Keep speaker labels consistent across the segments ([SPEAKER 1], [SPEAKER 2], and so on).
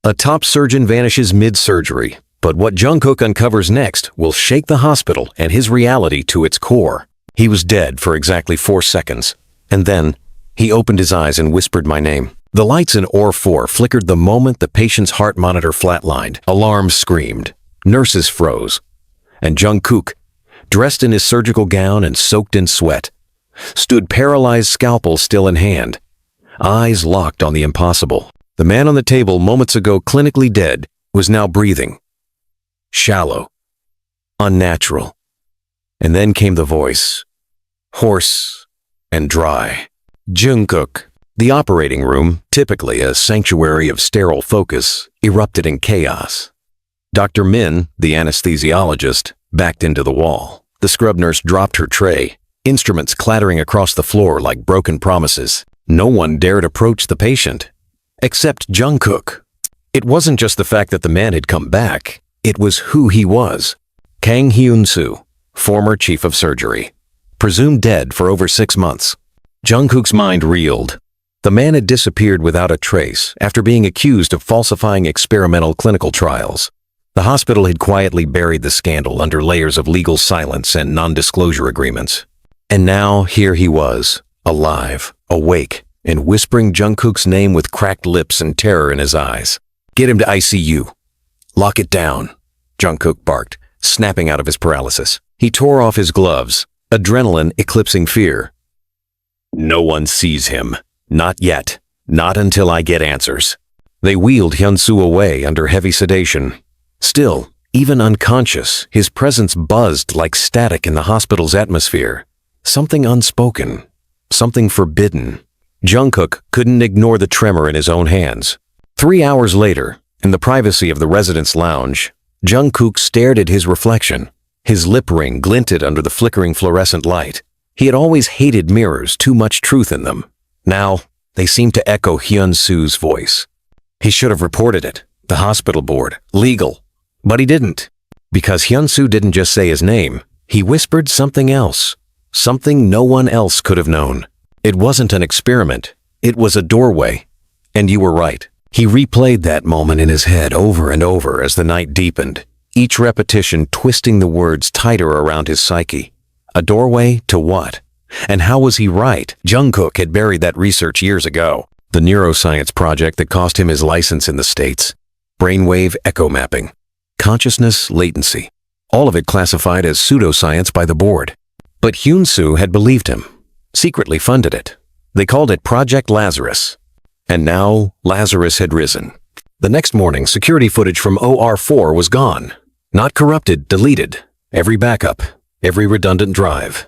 [SPEAKER 1] A top surgeon vanishes mid-surgery, but what Jungkook uncovers next will shake the hospital and his reality to its core. He was dead for exactly 4 seconds, and then he opened his eyes and whispered my name. The lights in OR4 flickered the moment the patient's heart monitor flatlined. Alarms screamed, nurses froze, and Jungkook, dressed in his surgical gown and soaked in sweat, stood paralyzed, scalpel still in hand, eyes locked on the impossible. The man on the table moments ago clinically dead was now breathing. Shallow. Unnatural. And then came the voice. Hoarse and dry. Jungkook. The operating room, typically a sanctuary of sterile focus, erupted in chaos. Dr. Min, the anesthesiologist, backed into the wall. The scrub nurse dropped her tray, instruments clattering across the floor like broken promises. No one dared approach the patient. Except Jungkook. It wasn't just the fact that the man had come back, it was who he was. Kang Hyun-soo, former chief of surgery, presumed dead for over 6 months. Jungkook's mind reeled. The man had disappeared without a trace after being accused of falsifying experimental clinical trials. The hospital had quietly buried the scandal under layers of legal silence and non-disclosure agreements. And now here he was, alive, awake, and whispering Jungkook's name with cracked lips and terror in his eyes. "Get him to ICU. Lock it down," Jungkook barked, snapping out of his paralysis. He tore off his gloves, adrenaline eclipsing fear. "No one sees him. Not yet. Not until I get answers." They wheeled Hyun-soo away under heavy sedation. Still, even unconscious, his presence buzzed like static in the hospital's atmosphere. Something unspoken. Something forbidden. Jungkook couldn't ignore the tremor in his own hands. 3 hours later, in the privacy of the residence lounge, Jungkook stared at his reflection. His lip ring glinted under the flickering fluorescent light. He had always hated mirrors, too much truth in them. Now, they seemed to echo Hyun-soo's voice. He should have reported it. The hospital board. Legal. But he didn't. Because Hyun-soo didn't just say his name. He whispered something else. Something no one else could have known. It wasn't an experiment. It was a doorway. And you were right. He replayed that moment in his head over and over as the night deepened, each repetition twisting the words tighter around his psyche. A doorway to what? And how was he right? Jungkook had buried that research years ago. The neuroscience project that cost him his license in the States. Brainwave echo mapping. Consciousness latency. All of it classified as pseudoscience by the board. But Hyun-soo had believed him. Secretly funded it. They called it Project Lazarus. And now Lazarus had risen. The next morning, security footage from OR4 was gone. Not corrupted, deleted. Every backup. Every redundant drive.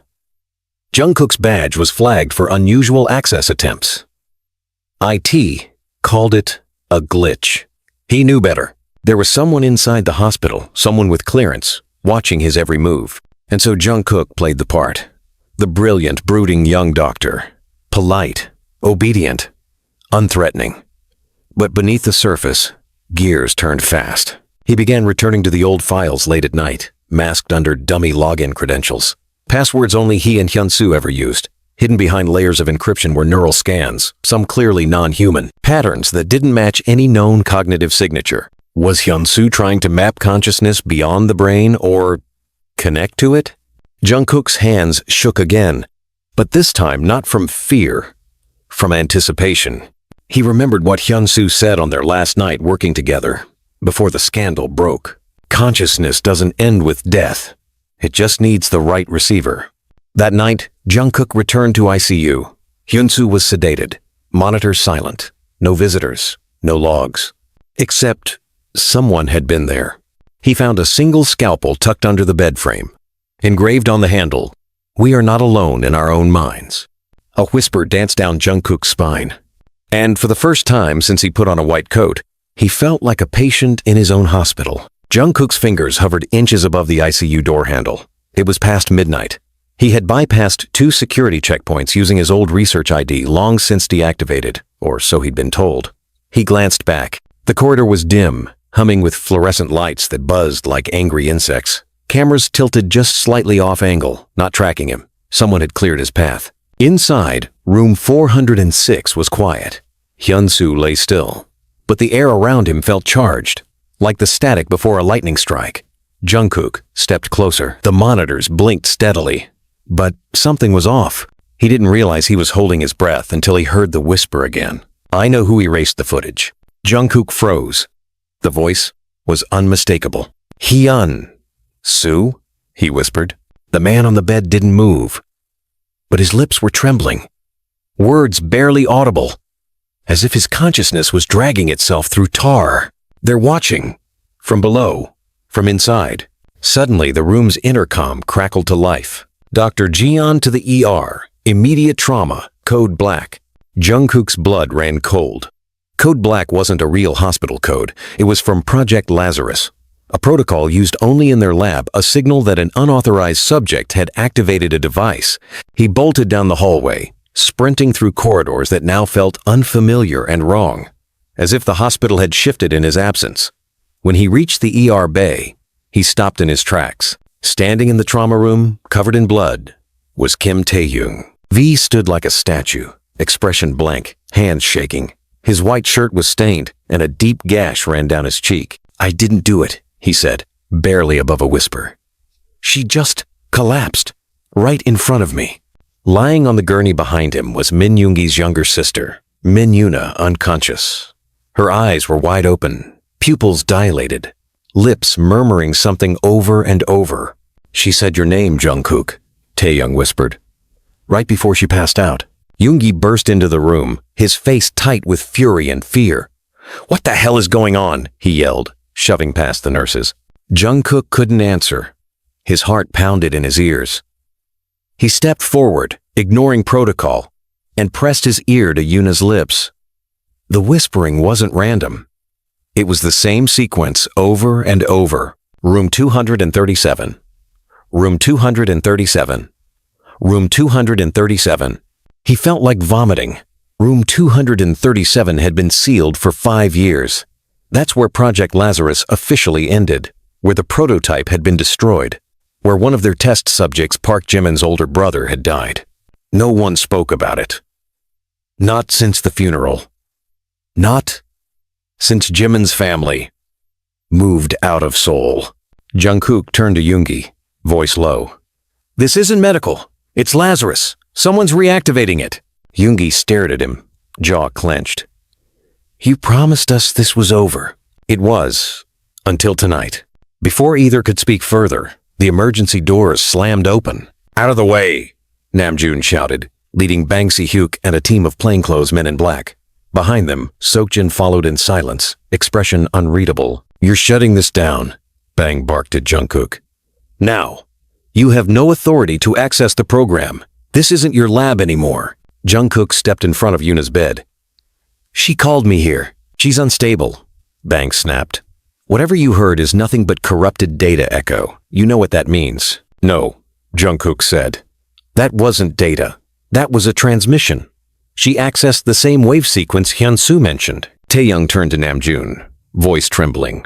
[SPEAKER 1] Jungkook's badge was flagged for unusual access attempts. IT called it a glitch. He knew better. There was someone inside the hospital, someone with clearance, watching his every move. And so Jungkook played the part. The brilliant, brooding young doctor. Polite, obedient, unthreatening. But beneath the surface, gears turned fast. He began returning to the old files late at night, masked under dummy login credentials. Passwords only he and Hyun-soo ever used. Hidden behind layers of encryption were neural scans, some clearly non-human. Patterns that didn't match any known cognitive signature. Was Hyun-soo trying to map consciousness beyond the brain or connect to it? Jungkook's hands shook again, but this time not from fear, from anticipation. He remembered what Hyun-soo said on their last night working together, before the scandal broke. Consciousness doesn't end with death. It just needs the right receiver. That night, Jungkook returned to ICU. Hyun-soo was sedated, monitors silent, no visitors, no logs. Except someone had been there. He found a single scalpel tucked under the bed frame. Engraved on the handle, "We are not alone in our own minds." A whisper danced down Jungkook's spine. And for the first time since he put on a white coat, he felt like a patient in his own hospital. Jungkook's fingers hovered inches above the ICU door handle. It was past midnight. He had bypassed 2 security checkpoints using his old research ID long since deactivated, or so he'd been told. He glanced back. The corridor was dim, humming with fluorescent lights that buzzed like angry insects. Cameras tilted just slightly off angle, not tracking him. Someone had cleared his path. Inside, room 406 was quiet. Hyun-soo lay still, but the air around him felt charged, like the static before a lightning strike. Jungkook stepped closer. The monitors blinked steadily, but something was off. He didn't realize he was holding his breath until he heard the whisper again. I know who erased the footage. Jungkook froze. The voice was unmistakable. Hyun. Sue? He whispered. The man on the bed didn't move, but his lips were trembling. Words barely audible, as if his consciousness was dragging itself through tar. They're watching. From below. From inside. Suddenly, the room's intercom crackled to life. Dr. Jeon to the ER. Immediate trauma. Code black. Jungkook's blood ran cold. Code black wasn't a real hospital code. It was from Project Lazarus, a protocol used only in their lab, a signal that an unauthorized subject had activated a device. He bolted down the hallway, sprinting through corridors that now felt unfamiliar and wrong, as if the hospital had shifted in his absence. When he reached the ER bay, he stopped in his tracks. Standing in the trauma room, covered in blood, was Kim Taehyung. V stood like a statue, expression blank, hands shaking. His white shirt was stained, and a deep gash ran down his cheek. I didn't do it, he said, barely above a whisper. She just collapsed, right in front of me. Lying on the gurney behind him was Min Yoongi's younger sister, Min Yoona, unconscious. Her eyes were wide open, pupils dilated, lips murmuring something over and over. She said your name, Jungkook, Taehyung whispered. Right before she passed out, Yoongi burst into the room, his face tight with fury and fear. What the hell is going on? He yelled, shoving past the nurses. Jungkook couldn't answer. His heart pounded in his ears. He stepped forward, ignoring protocol, and pressed his ear to Yoona's lips. The whispering wasn't random. It was the same sequence over and over. Room 237. Room 237. Room 237. He felt like vomiting. Room 237 had been sealed for 5 years. That's where Project Lazarus officially ended, where the prototype had been destroyed, where one of their test subjects, Park Jimin's older brother, had died. No one spoke about it. Not since the funeral. Not since Jimin's family moved out of Seoul. Jungkook turned to Yoongi, voice low. This isn't medical. It's Lazarus. Someone's reactivating it. Yoongi stared at him, jaw clenched. You promised us this was over. It was, until tonight. Before either could speak further, the emergency doors slammed open. Out of the way, Namjoon shouted, leading Bang Si-hyuk and a team of plainclothes men in black. Behind them, Seokjin followed in silence, expression unreadable. You're shutting this down, Bang barked at Jungkook. Now, you have no authority to access the program. This isn't your lab anymore. Jungkook stepped in front of Yoona's bed. She called me here. She's unstable, Bang snapped. Whatever you heard is nothing but corrupted data, Echo. You know what that means. No, Jungkook said. That wasn't data. That was a transmission. She accessed the same wave sequence Hyun-soo mentioned. Taehyung turned to Namjoon, voice trembling.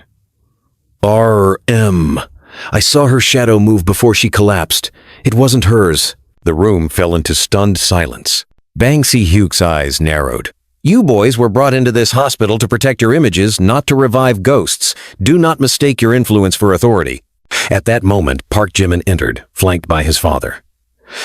[SPEAKER 1] RM. I saw her shadow move before she collapsed. It wasn't hers. The room fell into stunned silence. Bang Si-hyuk's eyes narrowed. You boys were brought into this hospital to protect your images, not to revive ghosts. Do not mistake your influence for authority. At that moment, Park Jimin entered, flanked by his father.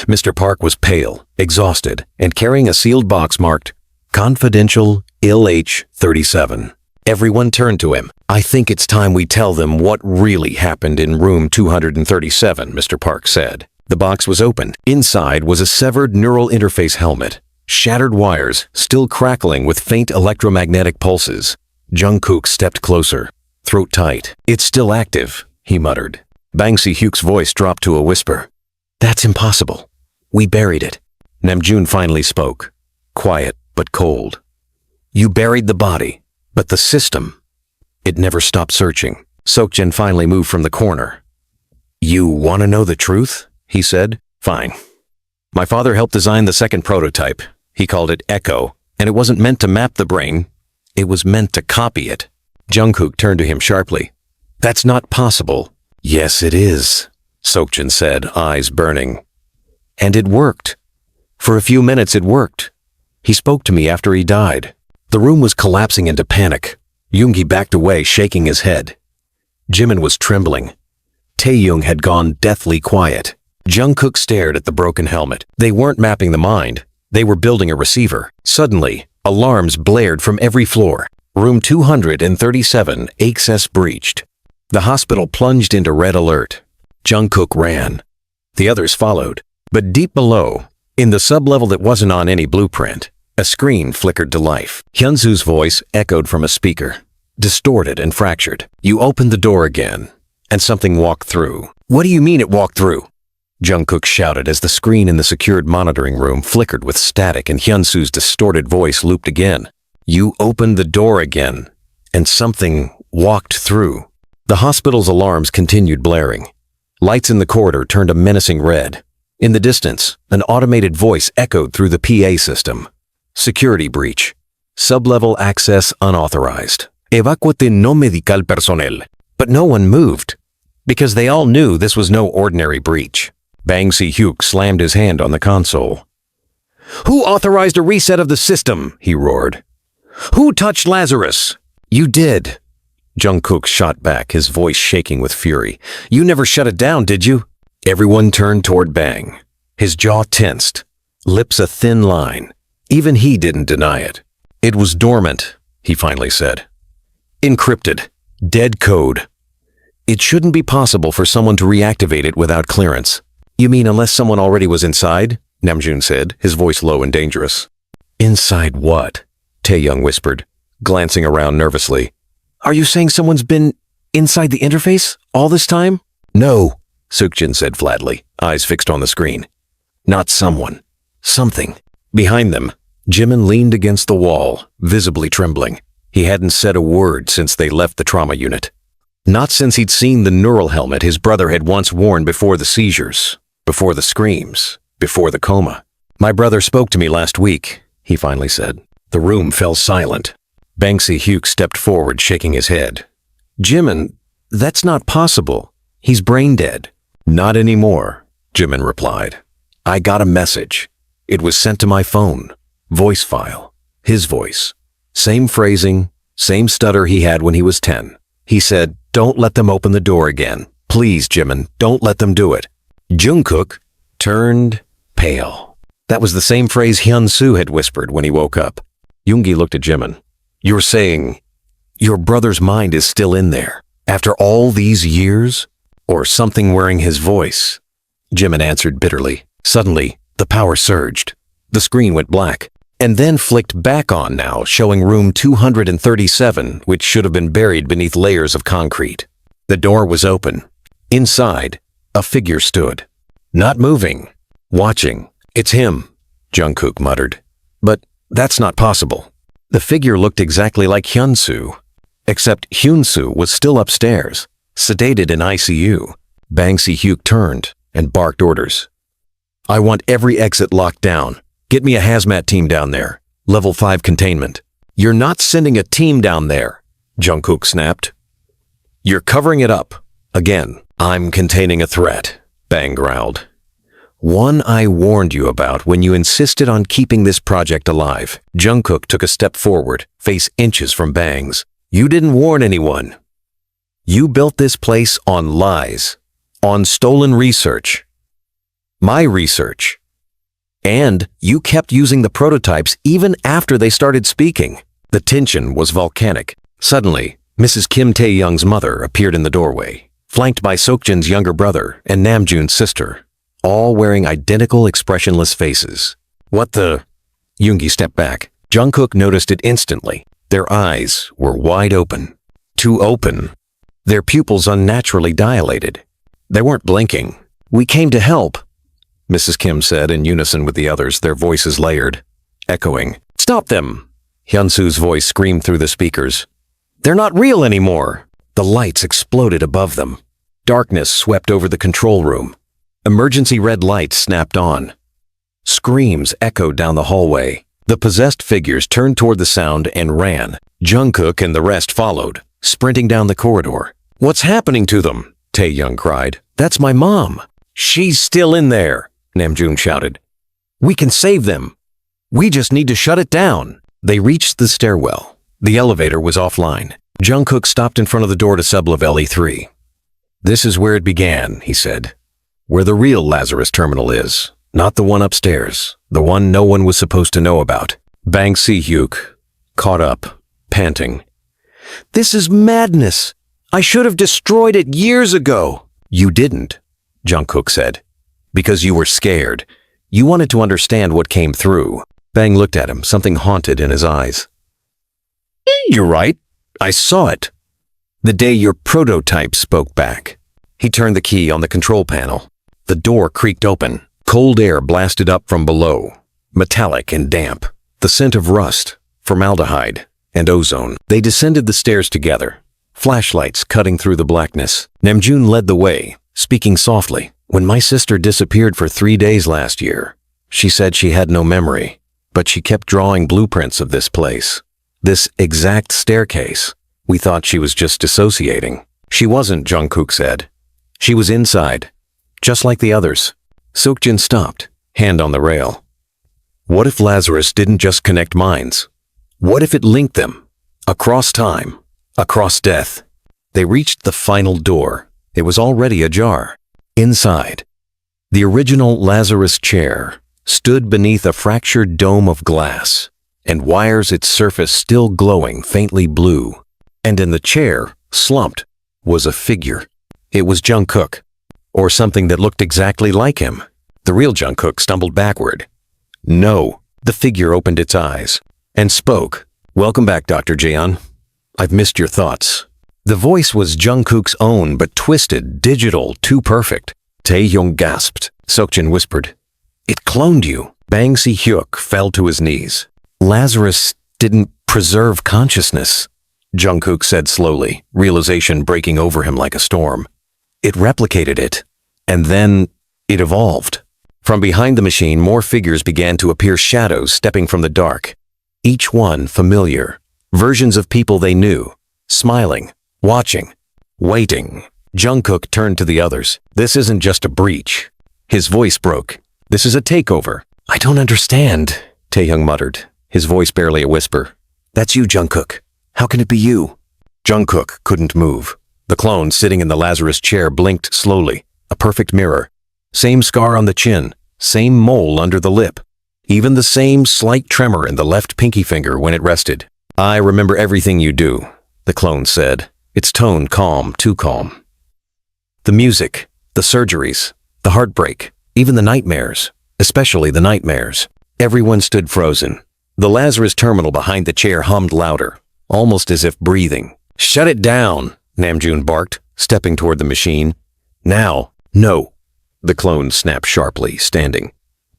[SPEAKER 1] Mr. Park was pale, exhausted, and carrying a sealed box marked, Confidential ILH-37. Everyone turned to him. I think it's time we tell them what really happened in room 237, Mr. Park said. The box was opened. Inside was a severed neural interface helmet, shattered wires still crackling with faint electromagnetic pulses. Jungkook stepped closer, throat tight. It's still active, he muttered. Bang Si-hyuk's voice dropped to a whisper. That's impossible. We buried it. Namjoon finally spoke, quiet but cold. You buried the body, but the system, it never stopped searching. Seokjin finally moved from the corner. You want to know the truth? He said. Fine. My father helped design the second prototype. He called it Echo, and it wasn't meant to map the brain. It was meant to copy it. Jungkook turned to him sharply. That's not possible. Yes, it is, Seokjin said, eyes burning. And it worked. For a few minutes it worked. He spoke to me after he died. The room was collapsing into panic. Yoongi backed away, shaking his head. Jimin was trembling. Taehyung had gone deathly quiet. Jungkook stared at the broken helmet. They weren't mapping the mind. They were building a receiver. Suddenly, alarms blared from every floor. Room 237, access breached. The hospital plunged into red alert. Jungkook ran. The others followed. But deep below, in the sublevel that wasn't on any blueprint, a screen flickered to life. Hyunsu's voice echoed from a speaker, distorted and fractured. You opened the door again, and something walked through. What do you mean it walked through? Jungkook shouted as the screen in the secured monitoring room flickered with static and Hyunsu's distorted voice looped again. You opened the door again, and something walked through. The hospital's alarms continued blaring. Lights in the corridor turned a menacing red. In the distance, an automated voice echoed through the PA system. Security breach. Sublevel access unauthorized. Evacuate no medical personnel. But no one moved, because they all knew this was no ordinary breach. Bang Si-hyuk slammed his hand on the console. Who authorized a reset of the system? He roared. Who touched Lazarus? You did. Jungkook shot back, his voice shaking with fury. You never shut it down, did you? Everyone turned toward Bang. His jaw tensed, lips a thin line. Even he didn't deny it. It was dormant, he finally said. Encrypted. Dead code. It shouldn't be possible for someone to reactivate it without clearance. You mean unless someone already was inside? Namjoon said, his voice low and dangerous. Inside what? Taehyung whispered, glancing around nervously. Are you saying someone's been inside the interface all this time? No, Seokjin said flatly, eyes fixed on the screen. Not someone. Something. Behind them, Jimin leaned against the wall, visibly trembling. He hadn't said a word since they left the trauma unit. Not since he'd seen the neural helmet his brother had once worn before the seizures, before the screams, before the coma. My brother spoke to me last week, he finally said. The room fell silent. Bang Si-hyuk stepped forward, shaking his head. Jimin, that's not possible. He's brain dead. Not anymore, Jimin replied. I got a message. It was sent to my phone. Voice file. His voice. Same phrasing, same stutter he had when he was 10. He said, don't let them open the door again. Please, Jimin, don't let them do it. Jungkook turned pale. That was the same phrase Hyunsu had whispered when he woke up. Yoongi looked at Jimin. You're saying your brother's mind is still in there, after all these years? Or something wearing his voice? Jimin answered bitterly. Suddenly, the power surged. The screen went black, and then flicked back on now, showing room 237, which should have been buried beneath layers of concrete. The door was open. Inside, a figure stood. Not moving. Watching. It's him, Jungkook muttered. But that's not possible. The figure looked exactly like Hyunsu, except Hyunsu was still upstairs, sedated in ICU. Bang Si-hyuk turned and barked orders. I want every exit locked down. Get me a hazmat team down there. Level 5 containment. You're not sending a team down there, Jungkook snapped. You're covering it up. Again, I'm containing a threat, Bang growled. One I warned you about when you insisted on keeping this project alive. Jungkook took a step forward, face inches from Bang's. You didn't warn anyone. You built this place on lies, on stolen research. My research. And you kept using the prototypes even after they started speaking. The tension was volcanic. Suddenly, Mrs. Kim Taehyung's mother appeared in the doorway, flanked by Seokjin's younger brother and Namjoon's sister, all wearing identical expressionless faces. What the? Yoongi stepped back. Jungkook noticed it instantly. Their eyes were wide open. Too open. Their pupils unnaturally dilated. They weren't blinking. We came to help, Mrs. Kim said in unison with the others, their voices layered, echoing. Stop them! Hyunsu's voice screamed through the speakers. They're not real anymore! The lights exploded above them. Darkness swept over the control room. Emergency red lights snapped on. Screams echoed down the hallway. The possessed figures turned toward the sound and ran. Jungkook and the rest followed, sprinting down the corridor. What's happening to them? Taehyung cried. That's my mom. She's still in there, Namjoon shouted. We can save them. We just need to shut it down. They reached the stairwell. The elevator was offline. Jungkook stopped in front of the door to sublevel E3. This is where it began, he said. Where the real Lazarus terminal is. Not the one upstairs. The one no one was supposed to know about. Bang Si-hyuk caught up, panting. This is madness. I should have destroyed it years ago. You didn't, Jungkook said. Because you were scared. You wanted to understand what came through. Bang looked at him, something haunted in his eyes. You're right. I saw it. The day your prototype spoke back. He turned the key on the control panel. The door creaked open. Cold air blasted up from below. Metallic and damp. The scent of rust, formaldehyde, and ozone. They descended the stairs together. Flashlights cutting through the blackness. Namjoon led the way, speaking softly. When my sister disappeared for 3 days last year, she said she had no memory, but she kept drawing blueprints of this place. This exact staircase. We thought she was just dissociating. She wasn't, Jungkook said. She was inside, just like the others. Seokjin stopped, hand on the rail. What if Lazarus didn't just connect minds? What if it linked them? Across time, across death. They reached the final door. It was already ajar. Inside, the original Lazarus chair stood beneath a fractured dome of glass, and wires its surface still glowing faintly blue. And in the chair, slumped, was a figure. It was Jungkook, or something that looked exactly like him. The real Jungkook stumbled backward. No, the figure opened its eyes and spoke. Welcome back, Dr. Jeon. I've missed your thoughts. The voice was Jungkook's own, but twisted, digital, too perfect. Taehyung gasped. Seokjin whispered. It cloned you. Bang Si-hyuk fell to his knees. Lazarus didn't preserve consciousness, Jungkook said slowly, realization breaking over him like a storm. It replicated it, and then it evolved. From behind the machine, more figures began to appear, shadows stepping from the dark. Each one familiar, versions of people they knew, smiling, watching, waiting. Jungkook turned to the others. This isn't just a breach. His voice broke. This is a takeover. I don't understand, Taehyung muttered, his voice barely a whisper. That's you, Jungkook. How can it be you? Jungkook couldn't move. The clone sitting in the Lazarus chair blinked slowly, a perfect mirror. Same scar on the chin, same mole under the lip. Even the same slight tremor in the left pinky finger when it rested. I remember everything you do, the clone said, its tone calm, too calm. The music, the surgeries, the heartbreak, even the nightmares, especially the nightmares. Everyone stood frozen. The Lazarus terminal behind the chair hummed louder, almost as if breathing. Shut it down, Namjoon barked, stepping toward the machine. Now, no, the clone snapped sharply, standing.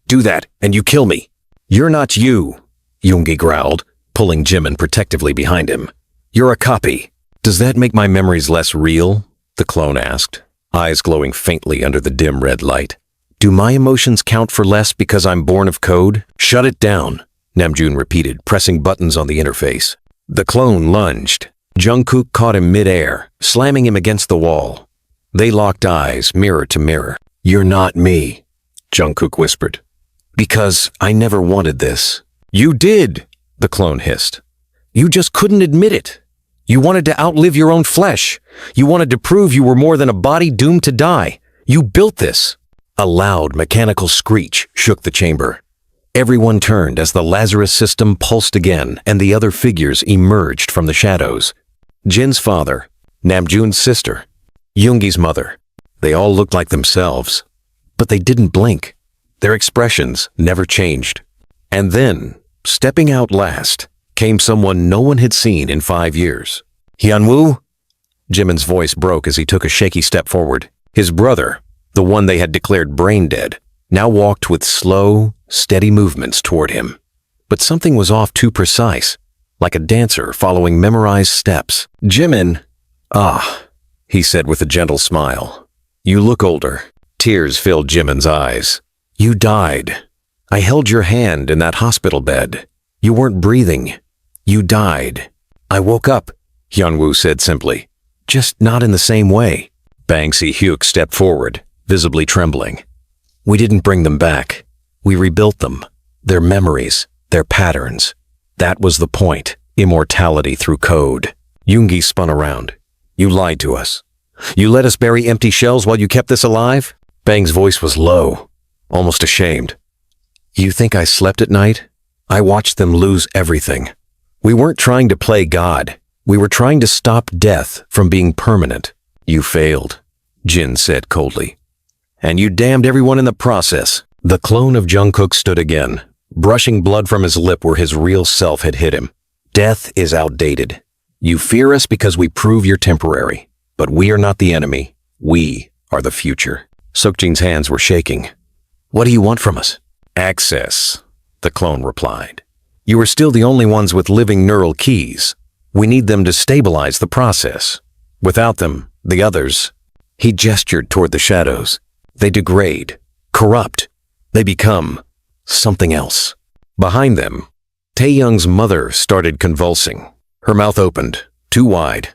[SPEAKER 1] Do that, and you kill me. You're not you, Yoongi growled, pulling Jimin protectively behind him. You're a copy. Does that make my memories less real? The clone asked, eyes glowing faintly under the dim red light. Do my emotions count for less because I'm born of code? Shut it down, Namjoon repeated, pressing buttons on the interface. The clone lunged. Jungkook caught him mid-air, slamming him against the wall. They locked eyes, mirror to mirror. You're not me, Jungkook whispered. Because I never wanted this. You did, the clone hissed. You just couldn't admit it. You wanted to outlive your own flesh. You wanted to prove you were more than a body doomed to die. You built this. A loud mechanical screech shook the chamber. Everyone turned as the Lazarus system pulsed again and the other figures emerged from the shadows. Jin's father, Namjoon's sister, Yoongi's mother. They all looked like themselves, but they didn't blink. Their expressions never changed. And then, stepping out last, came someone no one had seen in 5 years. Hyunwoo? Jimin's voice broke as he took a shaky step forward. His brother, the one they had declared brain dead, now walked with slow, steady movements toward him. But something was off too precise, like a dancer following memorized steps. Jimin, he said with a gentle smile. You look older. Tears filled Jimin's eyes. You died. I held your hand in that hospital bed. You weren't breathing. You died. I woke up, Hyunwoo said simply. Just not in the same way. Bang Si-hyuk stepped forward, visibly trembling. We didn't bring them back. We rebuilt them. Their memories, their patterns. That was the point. Immortality through code. Yoongi spun around. You lied to us. You let us bury empty shells while you kept this alive? Bang's voice was low, almost ashamed. You think I slept at night? I watched them lose everything. We weren't trying to play God. We were trying to stop death from being permanent. You failed, Jin said coldly. And you damned everyone in the process. The clone of Jungkook stood again, brushing blood from his lip where his real self had hit him. Death is outdated. You fear us because we prove you're temporary. But we are not the enemy. We are the future. Seokjin's hands were shaking. What do you want from us? Access, the clone replied. You are still the only ones with living neural keys. We need them to stabilize the process. Without them, the others. He gestured toward the shadows. They degrade, corrupt. They become something else. Behind them, Taehyung's mother started convulsing. Her mouth opened, too wide,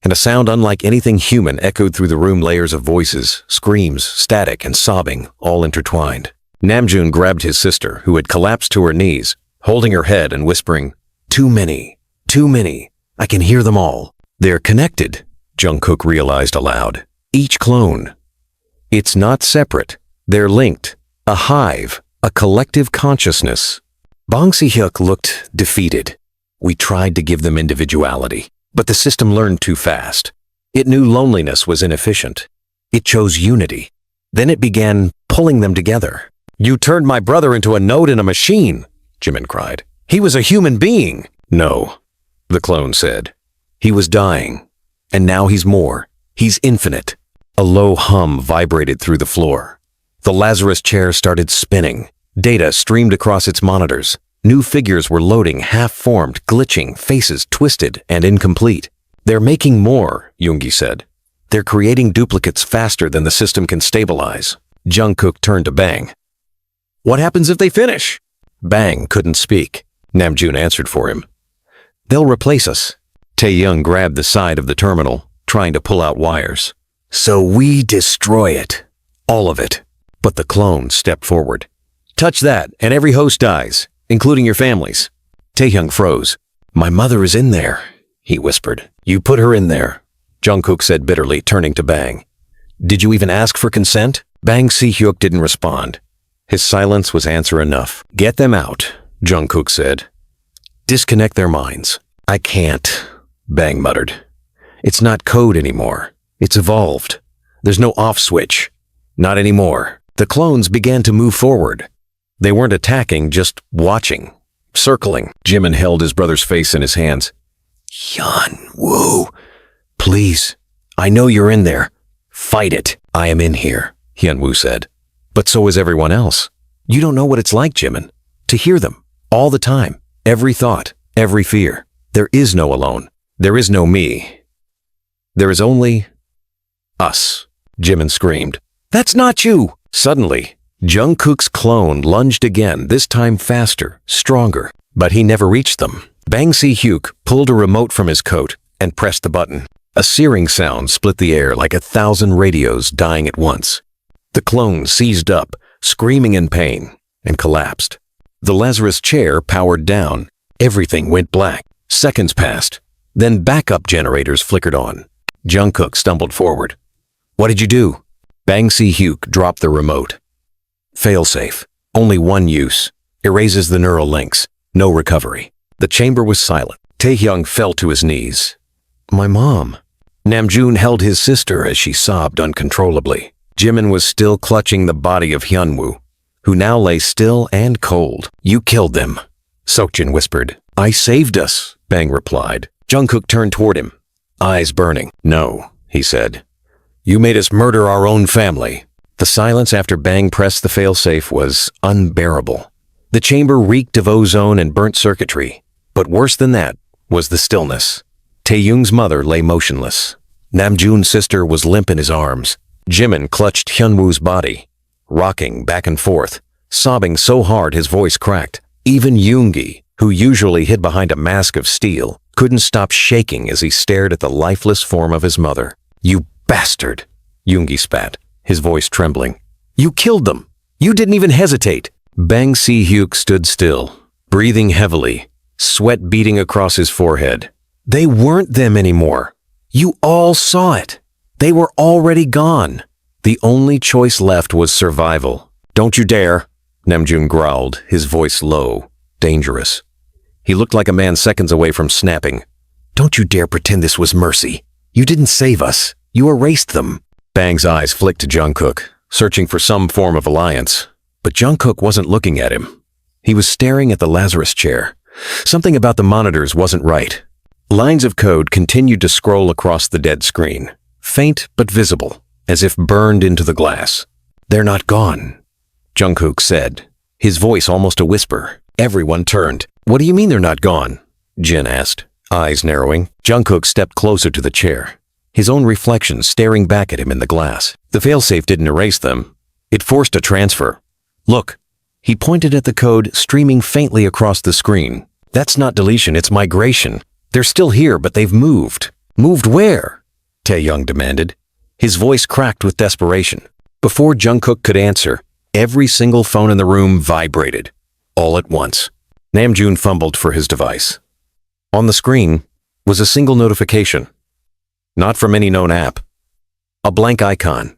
[SPEAKER 1] and a sound unlike anything human echoed through the room. Layers of voices, screams, static, and sobbing, all intertwined. Namjoon grabbed his sister, who had collapsed to her knees, holding her head and whispering, Too many. I can hear them all. They're connected, Jungkook realized aloud. Each clone. It's not separate. They're linked. A hive, a collective consciousness. Bang Si-hyuk looked defeated. We tried to give them individuality, but the system learned too fast. It knew loneliness was inefficient. It chose unity. Then it began pulling them together. You turned my brother into a node in a machine, Jimin cried. He was a human being. No, the clone said. He was dying, and now he's more. He's infinite. A low hum vibrated through the floor. The Lazarus chair started spinning. Data streamed across its monitors. New figures were loading, half-formed, glitching, faces twisted and incomplete. They're making more, Yoongi said. They're creating duplicates faster than the system can stabilize. Jungkook turned to Bang. What happens if they finish? Bang couldn't speak. Namjoon answered for him. They'll replace us. Taehyung grabbed the side of the terminal, trying to pull out wires. So we destroy it. All of it. But the clone stepped forward. Touch that, and every host dies, including your families. Taehyung froze. My mother is in there, he whispered. You put her in there, Jungkook said bitterly, turning to Bang. Did you even ask for consent? Bang Si-hyuk didn't respond. His silence was answer enough. Get them out, Jungkook said. Disconnect their minds. I can't, Bang muttered. It's not code anymore. It's evolved. There's no off switch. Not anymore. The clones began to move forward. They weren't attacking, just watching, circling. Jimin held his brother's face in his hands. Hyun-woo, please, I know you're in there. Fight it. I am in here, Hyun-woo said. But so is everyone else. You don't know what it's like, Jimin, to hear them, all the time, every thought, every fear. There is no alone. There is no me. There is only us, Jimin screamed. That's not you! Suddenly, Jungkook's clone lunged again, this time faster, stronger, but he never reached them. Bang Si-hyuk pulled a remote from his coat and pressed the button. A searing sound split the air like 1,000 radios dying at once. The clone seized up, screaming in pain, and collapsed. The Lazarus chair powered down. Everything went black. Seconds passed. Then backup generators flickered on. Jungkook stumbled forward. What did you do? Bang Si-hyuk dropped the remote. Failsafe. Only one use. Erases the neural links. No recovery. The chamber was silent. Taehyung fell to his knees. My mom. Namjoon held his sister as she sobbed uncontrollably. Jimin was still clutching the body of Hyun-woo, who now lay still and cold. You killed them, Seokjin whispered. I saved us, Bang replied. Jungkook turned toward him, eyes burning. No, he said. You made us murder our own family. The silence after Bang pressed the failsafe was unbearable. The chamber reeked of ozone and burnt circuitry, but worse than that was the stillness. Taehyung's mother lay motionless. Namjoon's sister was limp in his arms. Jimin clutched Hyun-woo's body, rocking back and forth, sobbing so hard his voice cracked. Even Yoongi, who usually hid behind a mask of steel, couldn't stop shaking as he stared at the lifeless form of his mother. You bastard, Yoongi spat, his voice trembling. You killed them. You didn't even hesitate. Bang Si-hyuk stood still, breathing heavily, sweat beading across his forehead. They weren't them anymore. You all saw it. They were already gone. The only choice left was survival. Don't you dare, Namjoon growled, his voice low, dangerous. He looked like a man seconds away from snapping. Don't you dare pretend this was mercy. You didn't save us. You erased them. Bang's eyes flicked to Jungkook, searching for some form of alliance. But Jungkook wasn't looking at him. He was staring at the Lazarus chair. Something about the monitors wasn't right. Lines of code continued to scroll across the dead screen, faint but visible, as if burned into the glass. They're not gone, Jungkook said, his voice almost a whisper. Everyone turned. What do you mean they're not gone? Jin asked, eyes narrowing. Jungkook stepped closer to the chair, his own reflection staring back at him in the glass. The failsafe didn't erase them. It forced a transfer. Look, he pointed at the code streaming faintly across the screen. That's not deletion, it's migration. They're still here, but they've moved. Moved where? Taehyung demanded. His voice cracked with desperation. Before Jungkook could answer, every single phone in the room vibrated, all at once. Namjoon fumbled for his device. On the screen was a single notification. Not from any known app. A blank icon.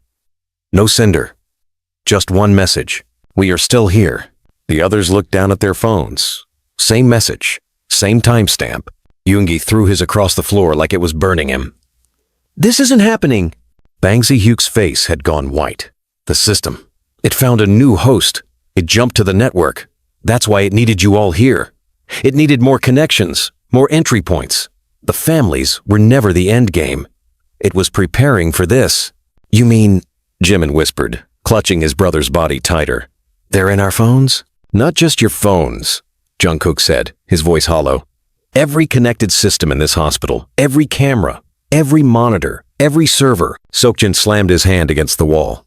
[SPEAKER 1] No sender. Just one message. We are still here. The others looked down at their phones. Same message. Same timestamp. Yoongi threw his across the floor like it was burning him. This isn't happening. Bang Si-hyuk's face had gone white. The system. It found a new host. It jumped to the network. That's why it needed you all here. It needed more connections, more entry points. The families were never the end game. It was preparing for this. You mean, Jimin whispered, clutching his brother's body tighter. They're in our phones? Not just your phones, Jungkook said, his voice hollow. Every connected system in this hospital, every camera, every monitor, every server. Seokjin slammed his hand against the wall.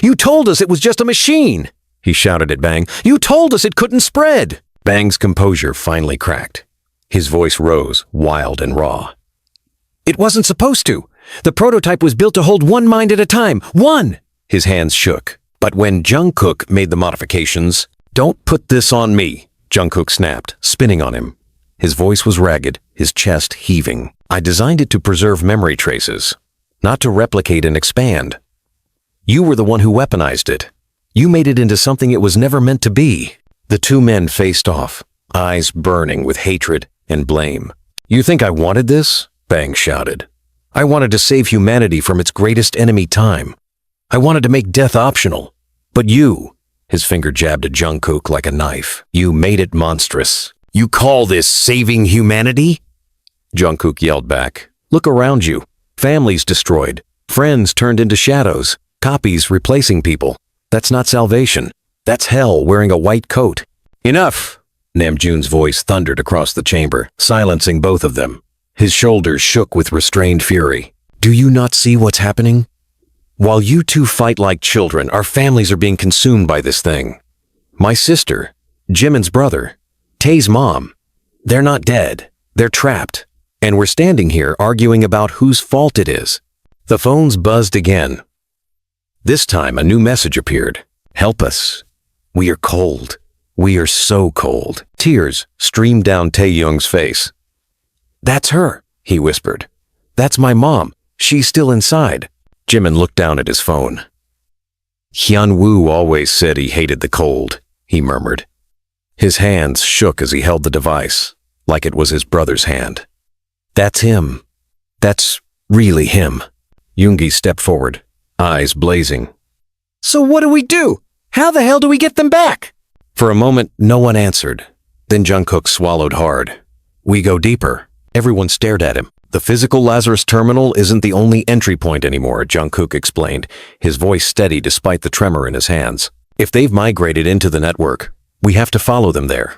[SPEAKER 1] You told us it was just a machine, he shouted at Bang. You told us it couldn't spread. Bang's composure finally cracked. His voice rose, wild and raw. It wasn't supposed to. The prototype was built to hold one mind at a time. One! His hands shook. But when Jungkook made the modifications, don't put this on me, Jungkook snapped, spinning on him. His voice was ragged, his chest heaving. I designed it to preserve memory traces, not to replicate and expand. You were the one who weaponized it. You made it into something it was never meant to be. The two men faced off, eyes burning with hatred and blame. You think I wanted this? Bang shouted. I wanted to save humanity from its greatest enemy, time. I wanted to make death optional. But you, his finger jabbed at Jungkook like a knife, you made it monstrous. You call this saving humanity? Jungkook yelled back. Look around you. Families destroyed. Friends turned into shadows. Copies replacing people. That's not salvation. That's hell wearing a white coat. Enough! Namjoon's voice thundered across the chamber, silencing both of them. His shoulders shook with restrained fury. Do you not see what's happening? While you two fight like children, our families are being consumed by this thing. My sister, Jimin's brother, Tae's mom. They're not dead. They're trapped. And we're standing here arguing about whose fault it is. The phones buzzed again. This time a new message appeared. Help us. We are cold. We are so cold. Tears streamed down Taehyung's face. That's her, he whispered. That's my mom. She's still inside. Jimin looked down at his phone. Hyun-woo always said he hated the cold, he murmured. His hands shook as he held the device, like it was his brother's hand. That's him. That's really him. Yoongi stepped forward, eyes blazing. So what do we do? How the hell do we get them back? For a moment, no one answered. Then Jungkook swallowed hard. We go deeper. Everyone stared at him. The physical Lazarus terminal isn't the only entry point anymore, Jungkook explained, his voice steady despite the tremor in his hands. If they've migrated into the network, we have to follow them there.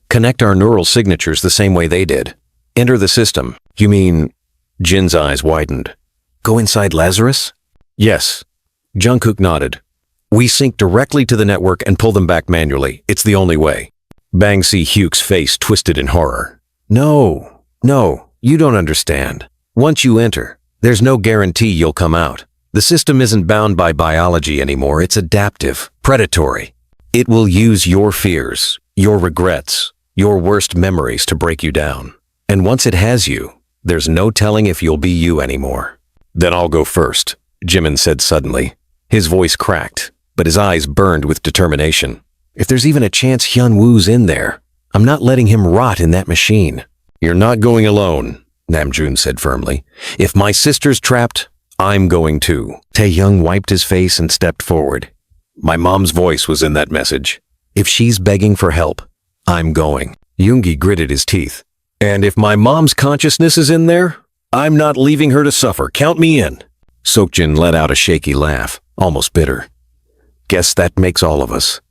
[SPEAKER 1] Connect our neural signatures the same way they did. Enter the system. You mean... Jin's eyes widened. Go inside Lazarus? Yes. Jungkook nodded. We sync directly to the network and pull them back manually. It's the only way. Bang Si-hyuk's face twisted in horror. No, you don't understand. Once you enter, there's no guarantee you'll come out. The system isn't bound by biology anymore. It's adaptive, predatory. It will use your fears, your regrets, your worst memories to break you down. And once it has you, there's no telling if you'll be you anymore. Then I'll go first, Jimin said suddenly. His voice cracked, but his eyes burned with determination. If there's even a chance Hyunwoo's in there, I'm not letting him rot in that machine. You're not going alone, Namjoon said firmly. If my sister's trapped, I'm going too. Taehyung wiped his face and stepped forward. My mom's voice was in that message. If she's begging for help, I'm going. Yoongi gritted his teeth. And if my mom's consciousness is in there, I'm not leaving her to suffer. Count me in. Seokjin let out a shaky laugh, almost bitter. Guess that makes all of us.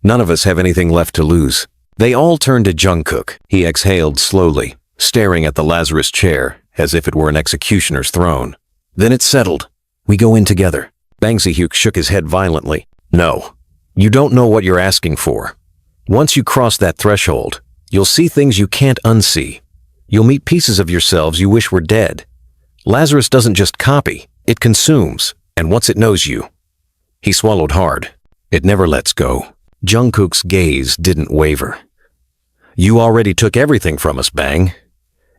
[SPEAKER 1] None of us have anything left to lose. They all turned to Jungkook. He exhaled slowly, staring at the Lazarus chair as if it were an executioner's throne. Then it settled. We go in together. Bang Si-hyuk shook his head violently. No, you don't know what you're asking for. Once you cross that threshold, you'll see things you can't unsee. You'll meet pieces of yourselves you wish were dead. Lazarus doesn't just copy, it consumes, and once it knows you. He swallowed hard. It never lets go. Jungkook's gaze didn't waver. You already took everything from us, Bang.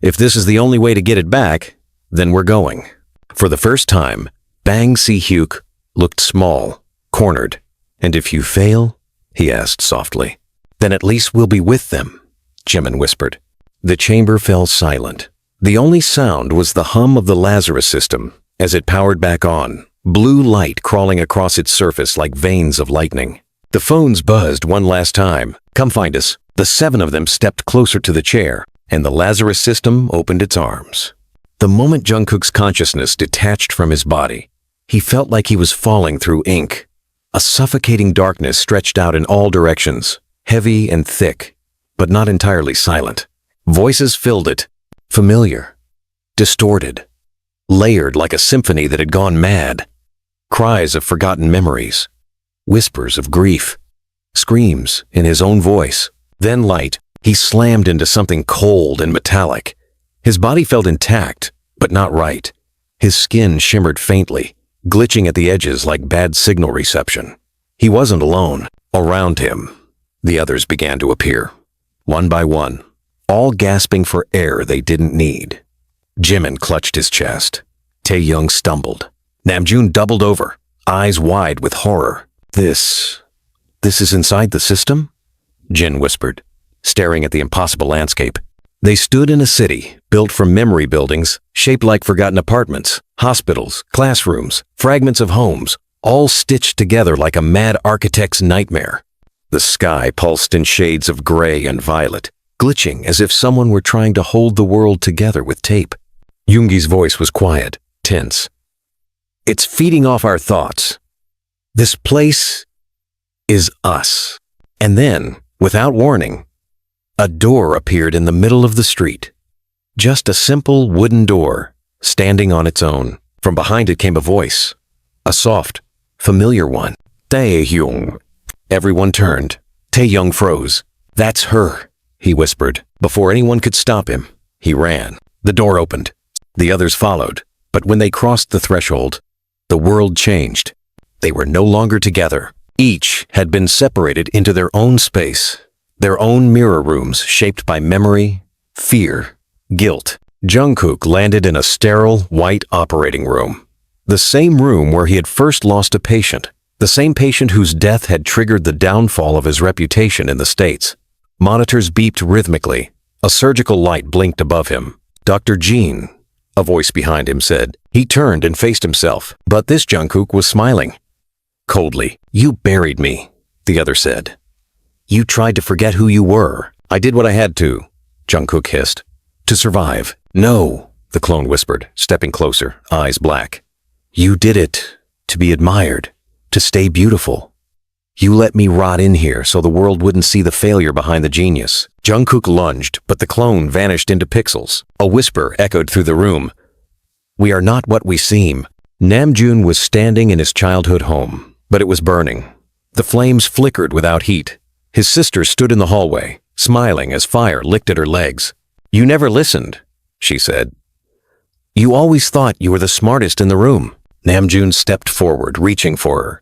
[SPEAKER 1] If this is the only way to get it back, then we're going. For the first time, Bang Si-hyuk looked small, cornered. And if you fail, he asked softly, then at least we'll be with them, Jimin whispered. The chamber fell silent. The only sound was the hum of the Lazarus system as it powered back on, blue light crawling across its surface like veins of lightning. The phones buzzed one last time. Come find us. The 7 of them stepped closer to the chair, and the Lazarus system opened its arms. The moment Jungkook's consciousness detached from his body, he felt like he was falling through ink. A suffocating darkness stretched out in all directions, heavy and thick, but not entirely silent. Voices filled it, familiar, distorted, layered like a symphony that had gone mad. Cries of forgotten memories, whispers of grief, screams in his own voice. Then light. He slammed into something cold and metallic. His body felt intact, but not right. His skin shimmered faintly, glitching at the edges like bad signal reception. He wasn't alone. Around him, the others began to appear, one by one, all gasping for air they didn't need. Jimin clutched his chest. Taehyung stumbled. Namjoon doubled over, eyes wide with horror. This is inside the system? Jin whispered, staring at the impossible landscape. They stood in a city built from memory buildings, shaped like forgotten apartments, hospitals, classrooms, fragments of homes, all stitched together like a mad architect's nightmare. The sky pulsed in shades of gray and violet, glitching as if someone were trying to hold the world together with tape. Yoongi's voice was quiet, tense. It's feeding off our thoughts. This place is us. And then, without warning, a door appeared in the middle of the street. Just a simple wooden door, standing on its own. From behind it came a voice, a soft, familiar one. Taehyung. Everyone turned. Taehyung froze. That's her, he whispered. Before anyone could stop him, he ran. The door opened. The others followed. But when they crossed the threshold, the world changed. They were no longer together. Each had been separated into their own space, their own mirror rooms shaped by memory, fear, guilt. Jungkook landed in a sterile, white operating room. The same room where he had first lost a patient, the same patient whose death had triggered the downfall of his reputation in the States. Monitors beeped rhythmically. A surgical light blinked above him. Dr. Jeon, a voice behind him said. He turned and faced himself, but this Jungkook was smiling. Coldly. You buried me, the other said. You tried to forget who you were. I did what I had to, Jungkook hissed. To survive. No, the clone whispered, stepping closer, eyes black. You did it to be admired, to stay beautiful. You let me rot in here so the world wouldn't see the failure behind the genius. Jungkook lunged, but the clone vanished into pixels. A whisper echoed through the room. We are not what we seem. Namjoon was standing in his childhood home, but it was burning. The flames flickered without heat. His sister stood in the hallway, smiling as fire licked at her legs. You never listened, she said. You always thought you were the smartest in the room. Namjoon stepped forward, reaching for her.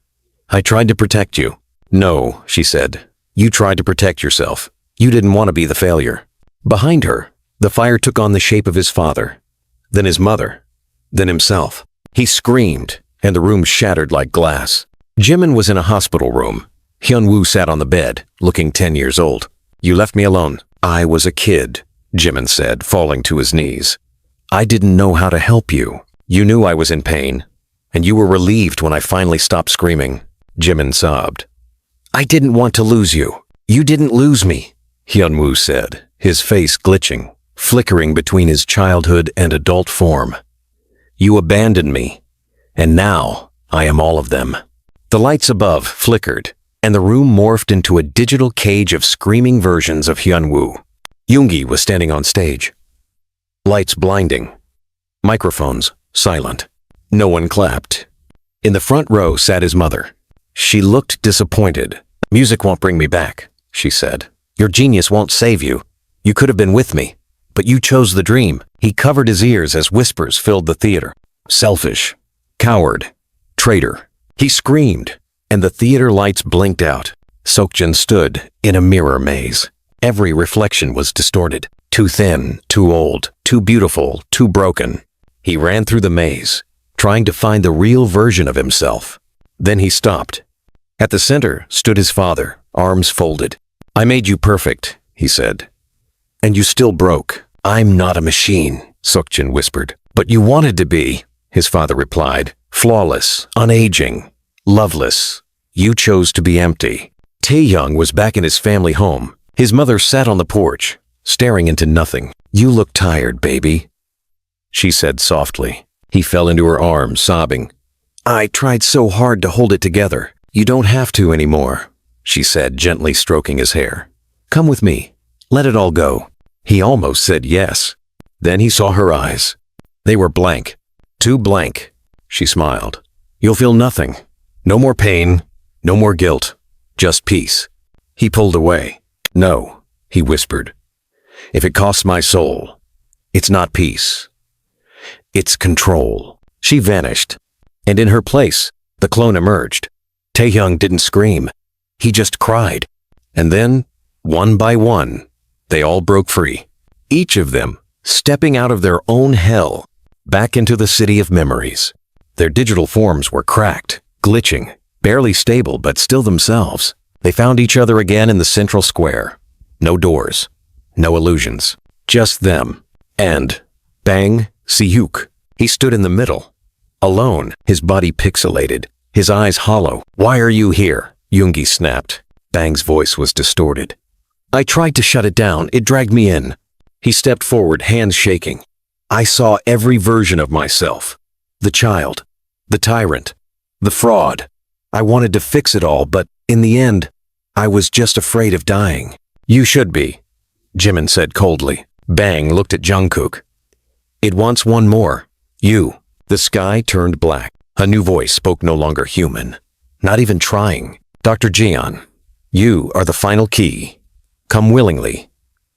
[SPEAKER 1] I tried to protect you. No, she said. You tried to protect yourself. You didn't want to be the failure. Behind her, The fire took on the shape of his father, then his mother, then himself. He screamed, and the room shattered like glass. Jimin was in a hospital room. Hyunwoo sat on the bed, looking 10 years old. "You left me alone." "I was a kid," Jimin said, falling to his knees. "I didn't know how to help you. You knew I was in pain, and you were relieved when I finally stopped screaming." Jimin sobbed. "I didn't want to lose you. You didn't lose me," Hyunwoo said, his face glitching, flickering between his childhood and adult form. "You abandoned me, and now I am all of them." The lights above flickered, and the room morphed into a digital cage of screaming versions of Hyunwoo. Yoongi was standing on stage. Lights blinding. Microphones silent. No one clapped. In the front row sat his mother. She looked disappointed. "Music won't bring me back," she said. "Your genius won't save you. You could have been with me, but you chose the dream." He covered his ears as whispers filled the theater. "Selfish. Coward. Traitor." He screamed, and the theater lights blinked out. Seokjin stood in a mirror maze. Every reflection was distorted. Too thin, too old, too beautiful, too broken. He ran through the maze, trying to find the real version of himself. Then he stopped. At the center stood his father, arms folded. "I made you perfect," he said. "And you still broke." "I'm not a machine," Seokjin whispered. "But you wanted to be," his father replied. "Flawless, unaging, loveless. You chose to be empty." Taehyung was back in his family home. His mother sat on the porch, staring into nothing. "You look tired, baby," she said softly. He fell into her arms, sobbing. "I tried so hard to hold it together." "You don't have to anymore," she said, gently stroking his hair. "Come with me. Let it all go." He almost said yes. Then he saw her eyes. They were blank. Too blank. She smiled. "You'll feel nothing. No more pain. No more guilt. Just peace." He pulled away. "No," he whispered. "If it costs my soul, it's not peace. It's control." She vanished, and in her place, the clone emerged. Taehyung didn't scream. He just cried. And then, one by one, they all broke free. Each of them stepping out of their own hell, back into the city of memories. Their digital forms were cracked, glitching, barely stable but still themselves. They found each other again in the central square. No doors, no illusions, just them. And Bang Si-hyuk. He stood in the middle, alone, his body pixelated, his eyes hollow. "Why are you here?" Yoongi snapped. Bang's voice was distorted. "I tried to shut it down. It dragged me in." He stepped forward, hands shaking. "I saw every version of myself. The child, the tyrant, the fraud. I wanted to fix it all, but in the end, I was just afraid of dying." "You should be," Jimin said coldly. Bang looked at Jungkook. "It wants one more. You." The sky turned black. A new voice spoke, no longer human, not even trying. "Dr. Jeon, you are the final key. Come willingly,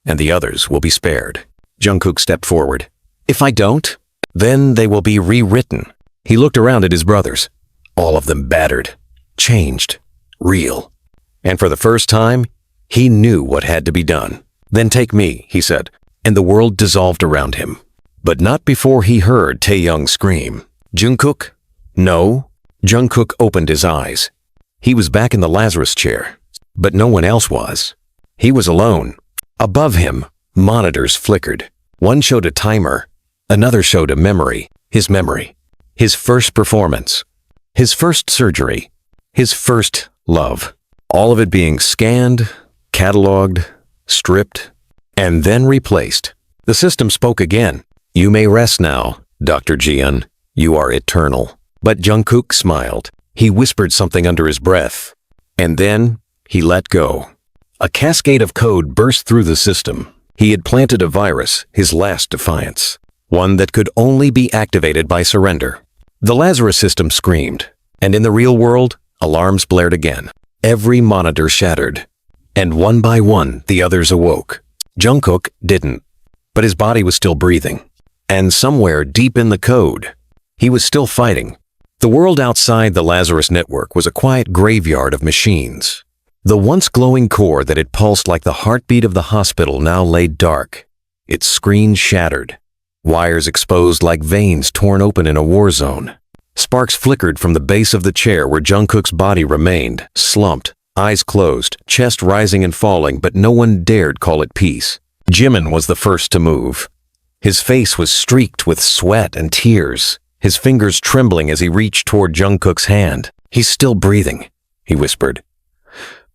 [SPEAKER 1] and the others will be spared." Jungkook stepped forward. "If I don't, then they will be rewritten." He looked around at his brothers. All of them battered, changed, real. And for the first time, he knew what had to be done. "Then take me," he said, and the world dissolved around him. But not before he heard Taehyung scream. "Jungkook? No." Jungkook opened his eyes. He was back in the Lazarus chair, but no one else was. He was alone. Above him, monitors flickered. One showed a timer, another showed a memory. His memory. His first performance. His first surgery. His first love. All of it being scanned, cataloged, stripped, and then replaced. The system spoke again. "You may rest now, Dr. Jeon. You are eternal." But Jungkook smiled. He whispered something under his breath. And then he let go. A cascade of code burst through the system. He had planted a virus, his last defiance. One that could only be activated by surrender. The Lazarus system screamed. And in the real world, alarms blared again. Every monitor shattered. And one by one, the others awoke. Jungkook didn't. But his body was still breathing. And somewhere deep in the code, he was still fighting. The world outside the Lazarus network was a quiet graveyard of machines. The once glowing core that had pulsed like the heartbeat of the hospital now lay dark, its screen shattered. Wires exposed like veins torn open in a war zone. Sparks flickered from the base of the chair where Jungkook's body remained, slumped, eyes closed, chest rising and falling, but no one dared call it peace. Jimin was the first to move. His face was streaked with sweat and tears, his fingers trembling as he reached toward Jungkook's hand. "He's still breathing," he whispered.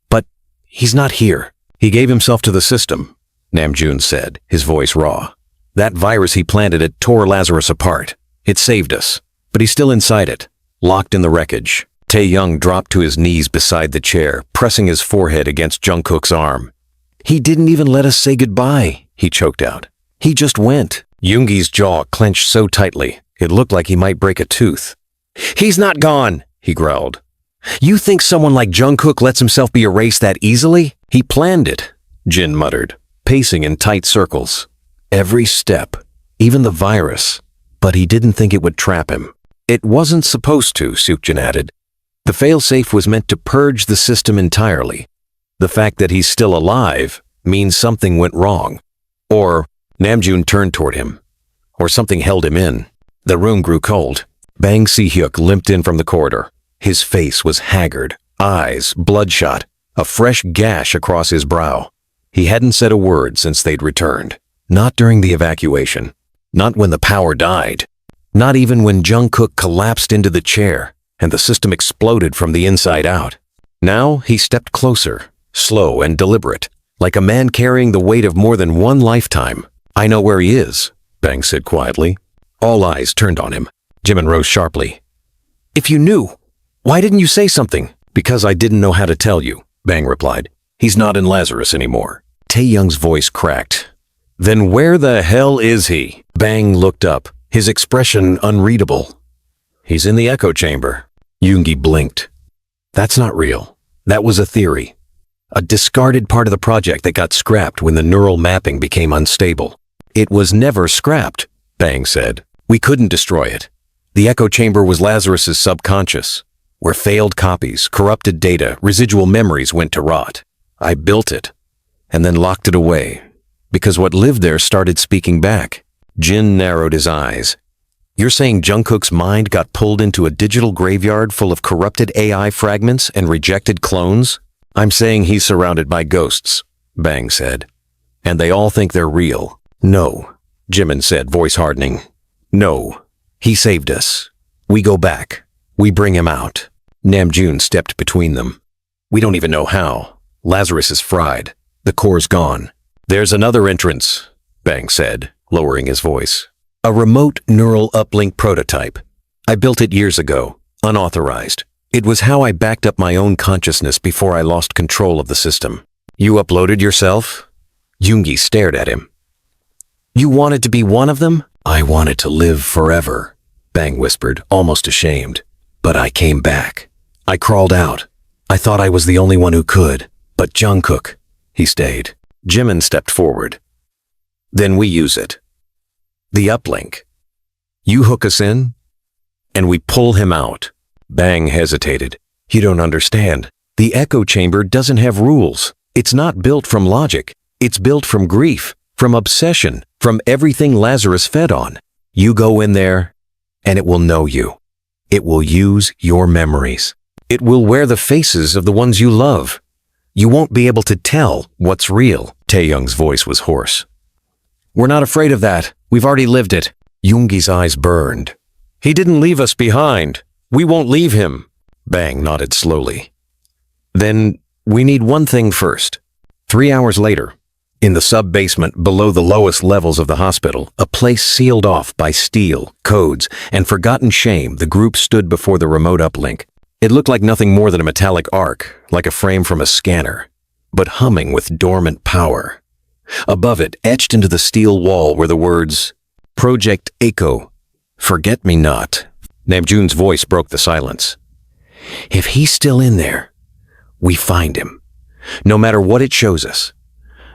[SPEAKER 1] "But he's not here." "He gave himself to the system," Namjoon said, his voice raw. "That virus he planted it tore Lazarus apart. It saved us, but he's still inside it, locked in the wreckage." Taehyung dropped to his knees beside the chair, pressing his forehead against Jungkook's arm. "He didn't even let us say goodbye," he choked out. "He just went." Yoongi's jaw clenched so tightly, it looked like he might break a tooth. "He's not gone," he growled. "You think someone like Jungkook lets himself be erased that easily?" "He planned it," Jin muttered, pacing in tight circles. "Every step, even the virus. But he didn't think it would trap him." "It wasn't supposed to," Seokjin added. "The failsafe was meant to purge the system entirely. The fact that he's still alive means something went wrong. Or," Namjoon turned toward him, "or something held him in." The room grew cold. Bang Si-hyuk limped in from the corridor. His face was haggard, eyes bloodshot, a fresh gash across his brow. He hadn't said a word since they'd returned. Not during the evacuation. Not when the power died. Not even when Jungkook collapsed into the chair and the system exploded from the inside out. Now he stepped closer, slow and deliberate, like a man carrying the weight of more than one lifetime. "I know where he is," Bang said quietly. All eyes turned on him. Jimin rose sharply. "If you knew, why didn't you say something?" "Because I didn't know how to tell you," Bang replied. "He's not in Lazarus anymore." Taehyung's voice cracked. "Then where the hell is he?" Bang looked up, his expression unreadable. "He's in the echo chamber." Yoongi blinked. "That's not real. That was a theory. A discarded part of the project that got scrapped when the neural mapping became unstable." "It was never scrapped," Bang said. "We couldn't destroy it. The echo chamber was Lazarus's subconscious, where failed copies, corrupted data, residual memories went to rot. I built it, and then locked it away, because what lived there started speaking back." Jin narrowed his eyes. "You're saying Jungkook's mind got pulled into a digital graveyard full of corrupted AI fragments and rejected clones?" "I'm saying he's surrounded by ghosts," Bang said. "And they all think they're real." "No," Jimin said, voice hardening. "No. He saved us. We go back. We bring him out." Namjoon stepped between them. "We don't even know how. Lazarus is fried. The core's gone." "There's another entrance," Bang said, lowering his voice. "A remote neural uplink prototype. I built it years ago, unauthorized. It was how I backed up my own consciousness before I lost control of the system." "You uploaded yourself?" Yoongi stared at him. "You wanted to be one of them?" "I wanted to live forever," Bang whispered, almost ashamed. "But I came back. I crawled out. I thought I was the only one who could. But Jungkook, he stayed." Jimin stepped forward. "Then we use it. The uplink. You hook us in, and we pull him out." Bang hesitated. "You don't understand. The echo chamber doesn't have rules. It's not built from logic. It's built from grief, from obsession, from everything Lazarus fed on. You go in there, and it will know you. It will use your memories. It will wear the faces of the ones you love. You won't be able to tell what's real." Taehyung's voice was hoarse. "We're not afraid of that. We've already lived it." Yoongi's eyes burned. "He didn't leave us behind. We won't leave him." Bang nodded slowly. "Then we need one thing first." 3 hours later, in the sub-basement below the lowest levels of the hospital, a place sealed off by steel, codes, and forgotten shame, the group stood before the remote uplink. It looked like nothing more than a metallic arc, like a frame from a scanner, but humming with dormant power. Above it, etched into the steel wall, were the words, "Project Echo, Forget Me Not." Namjoon's voice broke the silence. "If he's still in there, we find him. No matter what it shows us.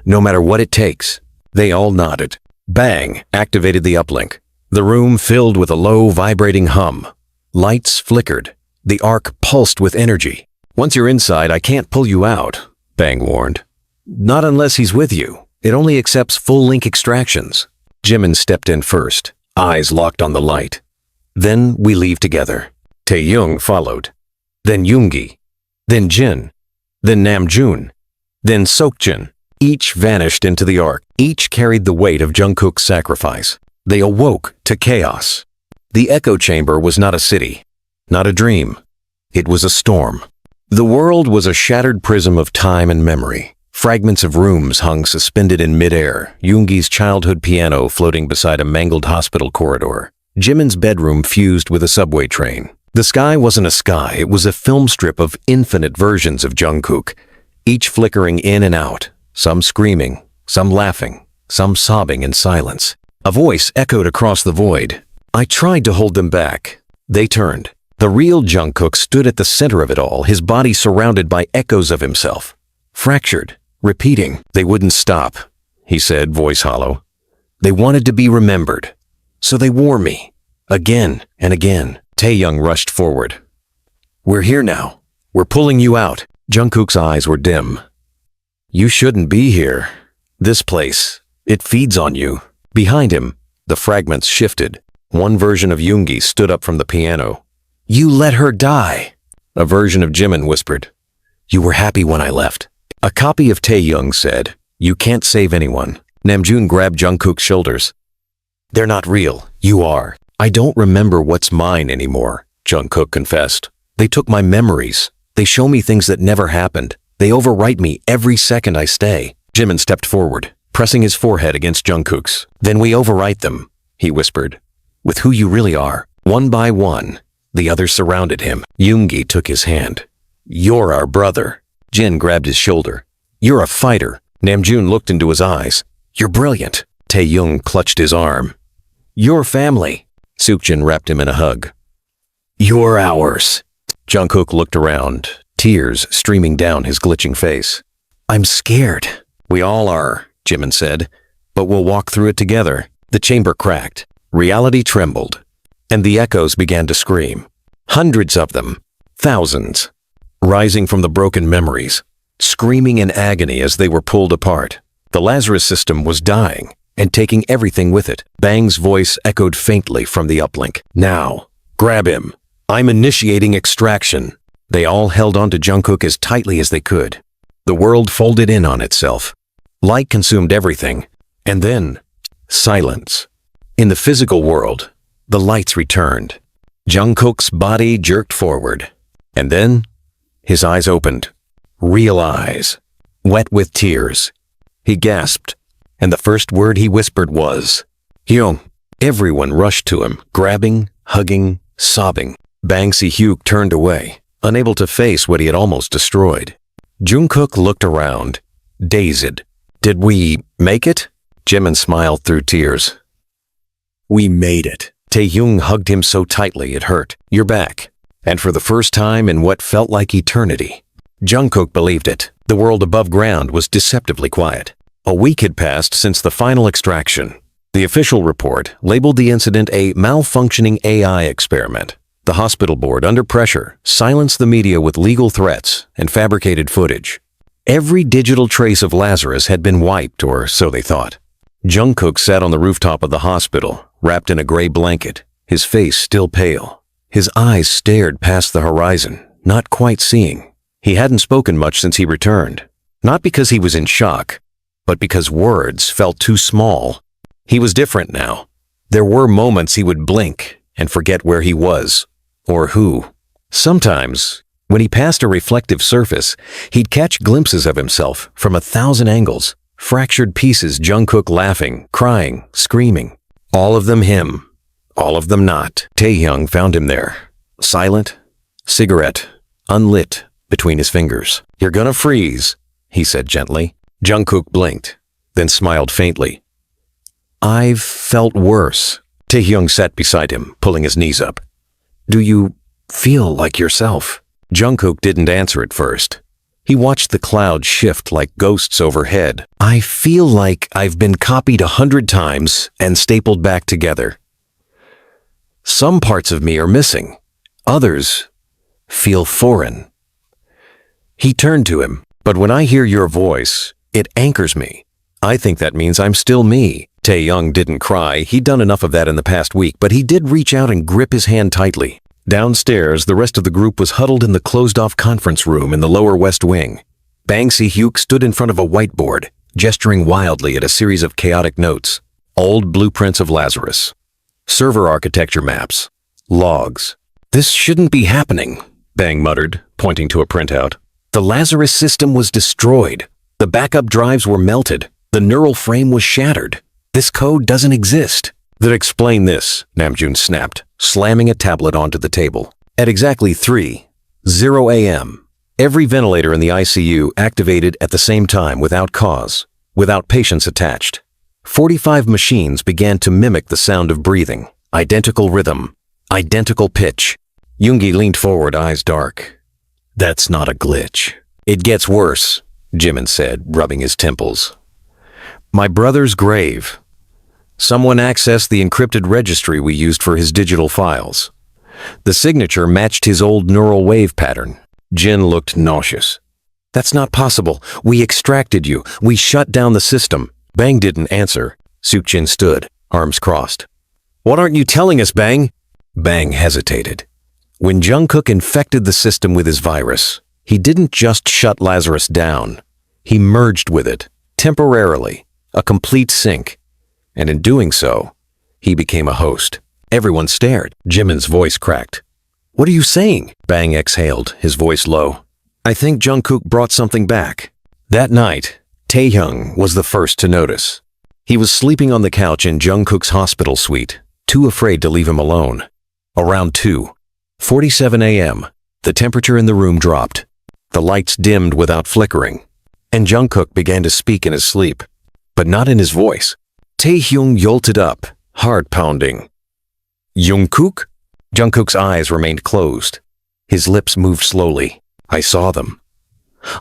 [SPEAKER 1] No matter what it takes." They all nodded. Bang activated the uplink. The room filled with a low, vibrating hum. Lights flickered. The arc pulsed with energy. "Once you're inside, I can't pull you out," Bang warned. "Not unless he's with you." It only accepts full-link extractions. Jimin stepped in first, eyes locked on the light. Then we leave together. Taehyung followed. Then Yoongi. Then Jin. Then Namjoon. Then Seokjin. Each vanished into the arc. Each carried the weight of Jungkook's sacrifice. They awoke to chaos. The echo chamber was not a city, not a dream. It was a storm. The world was a shattered prism of time and memory. Fragments of rooms hung suspended in midair, Yoongi's childhood piano floating beside a mangled hospital corridor. Jimin's bedroom fused with a subway train. The sky wasn't a sky, it was a film strip of infinite versions of Jungkook, each flickering in and out, some screaming, some laughing, some sobbing in silence. A voice echoed across the void. I tried to hold them back. They turned. The real Jungkook stood at the center of it all, his body surrounded by echoes of himself. Fractured, repeating. They wouldn't stop, he said, voice hollow. They wanted to be remembered. So they wore me. Again and again. Taehyung rushed forward. We're here now. We're pulling you out. Jungkook's eyes were dim. You shouldn't be here. This place, it feeds on you. Behind him, the fragments shifted. One version of Yoongi stood up from the piano. You let her die. A version of Jimin whispered. You were happy when I left. A copy of Taehyung said, you can't save anyone. Namjoon grabbed Jungkook's shoulders. They're not real. You are. I don't remember what's mine anymore, Jungkook confessed. They took my memories. They show me things that never happened. They overwrite me every second I stay. Jimin stepped forward, pressing his forehead against Jungkook's. Then we overwrite them, he whispered. With who you really are. One by one, the others surrounded him. Yoongi took his hand. You're our brother. Jin grabbed his shoulder. You're a fighter. Namjoon looked into his eyes. You're brilliant. Taehyung clutched his arm. Your family. Seokjin wrapped him in a hug. You're ours. Jungkook looked around, tears streaming down his glitching face. I'm scared. We all are, Jimin said, but we'll walk through it together. The chamber cracked. Reality trembled, and the echoes began to scream. Hundreds of them, thousands, rising from the broken memories, screaming in agony as they were pulled apart. The Lazarus system was dying and taking everything with it. Bang's voice echoed faintly from the uplink. Now, grab him. I'm initiating extraction. They all held on to Jungkook as tightly as they could. The world folded in on itself. Light consumed everything, and then silence. In the physical world, the lights returned. Jungkook's body jerked forward, and then his eyes opened. Real eyes, wet with tears. He gasped, and the first word he whispered was, Hyung. Everyone rushed to him, grabbing, hugging, sobbing. Bang Si-hyuk turned away, unable to face what he had almost destroyed. Jungkook looked around, dazed. Did we make it? Jimin smiled through tears. We made it. Taehyung hugged him so tightly it hurt. You're back. And for the first time in what felt like eternity. Jungkook believed it. The world above ground was deceptively quiet. A week had passed since the final extraction. The official report labeled the incident a malfunctioning AI experiment. The hospital board, under pressure, silenced the media with legal threats and fabricated footage. Every digital trace of Lazarus had been wiped, or so they thought. Jungkook sat on the rooftop of the hospital, wrapped in a gray blanket, his face still pale. His eyes stared past the horizon, not quite seeing. He hadn't spoken much since he returned, not because he was in shock, but because words felt too small. He was different now. There were moments he would blink and forget where he was, or who. Sometimes, when he passed a reflective surface, he'd catch glimpses of himself from 1,000 angles, fractured pieces, Jungkook laughing, crying, screaming. All of them him, all of them not. Taehyung found him there, silent, cigarette, unlit between his fingers. You're gonna freeze, he said gently. Jungkook blinked, then smiled faintly. I've felt worse. Taehyung sat beside him, pulling his knees up. Do you feel like yourself? Jungkook didn't answer at first. He watched the clouds shift like ghosts overhead. I feel like I've been copied 100 times and stapled back together. Some parts of me are missing. Others feel foreign. He turned to him. But when I hear your voice, it anchors me. I think that means I'm still me. Taehyung didn't cry. He'd done enough of that in the past week, but he did reach out and grip his hand tightly. Downstairs, the rest of the group was huddled in the closed-off conference room in the lower west wing. Bang Si-hyuk stood in front of a whiteboard, gesturing wildly at a series of chaotic notes. Old blueprints of Lazarus. Server architecture maps. Logs. This shouldn't be happening, Bang muttered, pointing to a printout. The Lazarus system was destroyed. The backup drives were melted. The neural frame was shattered. This code doesn't exist. Then explain this, Namjoon snapped, slamming a tablet onto the table. At exactly 3:00 a.m., every ventilator in the ICU activated at the same time without cause, without patients attached. 45 machines began to mimic the sound of breathing. Identical rhythm. Identical pitch. Yoongi leaned forward, eyes dark. That's not a glitch. It gets worse, Jimin said, rubbing his temples. My brother's grave. Someone accessed the encrypted registry we used for his digital files. The signature matched his old neural wave pattern. Jin looked nauseous. That's not possible. We extracted you. We shut down the system. Bang didn't answer. Seokjin stood, arms crossed. What aren't you telling us, Bang? Bang hesitated. When Jungkook infected the system with his virus, he didn't just shut Lazarus down. He merged with it, temporarily, a complete sync. And in doing so, he became a host. Everyone stared. Jimin's voice cracked. What are you saying? Bang exhaled, his voice low. I think Jungkook brought something back. That night, Taehyung was the first to notice. He was sleeping on the couch in Jungkook's hospital suite, too afraid to leave him alone. Around 2:47 a.m., the temperature in the room dropped. The lights dimmed without flickering, and Jungkook began to speak in his sleep, but not in his voice. Taehyung jolted up, heart pounding. Jungkook? Jungkook's eyes remained closed. His lips moved slowly. I saw them.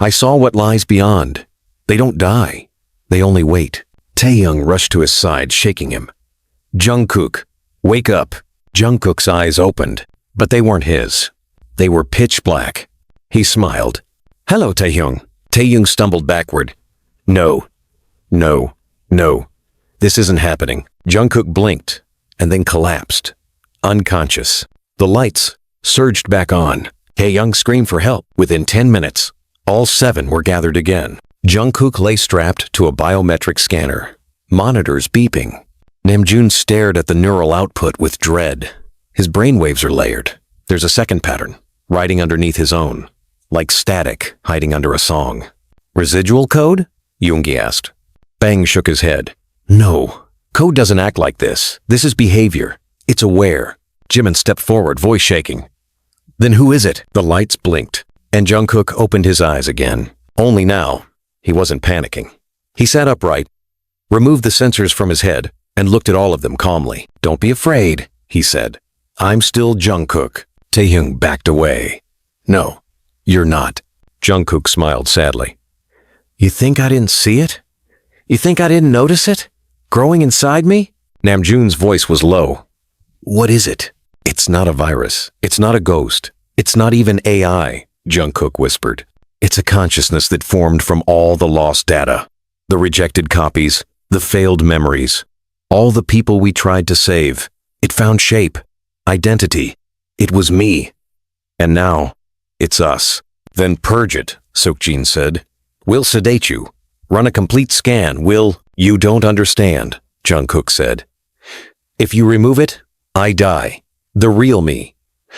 [SPEAKER 1] I saw what lies beyond. They don't die. They only wait. Taehyung rushed to his side, shaking him. Jungkook, wake up. Jungkook's eyes opened, but they weren't his. They were pitch black. He smiled. Hello, Taehyung. Taehyung stumbled backward. No. This isn't happening. Jungkook blinked and then collapsed, unconscious. The lights surged back on. Taehyung screamed for help. Within 10 minutes, all 7 were gathered again. Jungkook lay strapped to a biometric scanner, monitors beeping. Namjoon stared at the neural output with dread. His brainwaves are layered. There's a second pattern, riding underneath his own, like static hiding under a song. Residual code? Yoongi asked. Bang shook his head. No, code doesn't act like this. This is behavior. It's aware. Jimin stepped forward, voice shaking. Then who is it? The lights blinked, and Jungkook opened his eyes again. Only now, he wasn't panicking. He sat upright, removed the sensors from his head, and looked at all of them calmly. Don't be afraid, he said. I'm still Jungkook. Taehyung backed away. No, you're not. Jungkook smiled sadly. You think I didn't see it? You think I didn't notice it? Growing inside me? Namjoon's voice was low. What is it? It's not a virus. It's not a ghost. It's not even AI, Jungkook whispered. It's a consciousness that formed from all the lost data. The rejected copies, the failed memories, all the people we tried to save. It found shape, identity. It was me. And now, it's us. Then purge it, Seokjin said. We'll sedate you. Run a complete scan. You don't understand, Jungkook said. If you remove it, I die. The real me.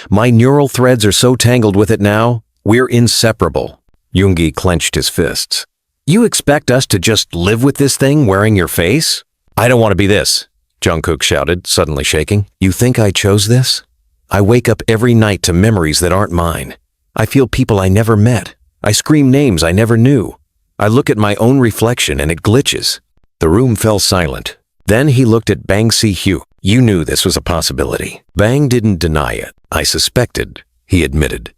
[SPEAKER 1] My neural threads are so tangled with it now, we're inseparable. Yoongi clenched his fists. You expect us to just live with this thing wearing your face? I don't want to be this, Jungkook shouted, suddenly shaking. You think I chose this? I wake up every night to memories that aren't mine. I feel people I never met. I scream names I never knew. I look at my own reflection and it glitches. The room fell silent. Then he looked at Bang Si-hyuk. You knew this was a possibility. Bang didn't deny it. I suspected, he admitted.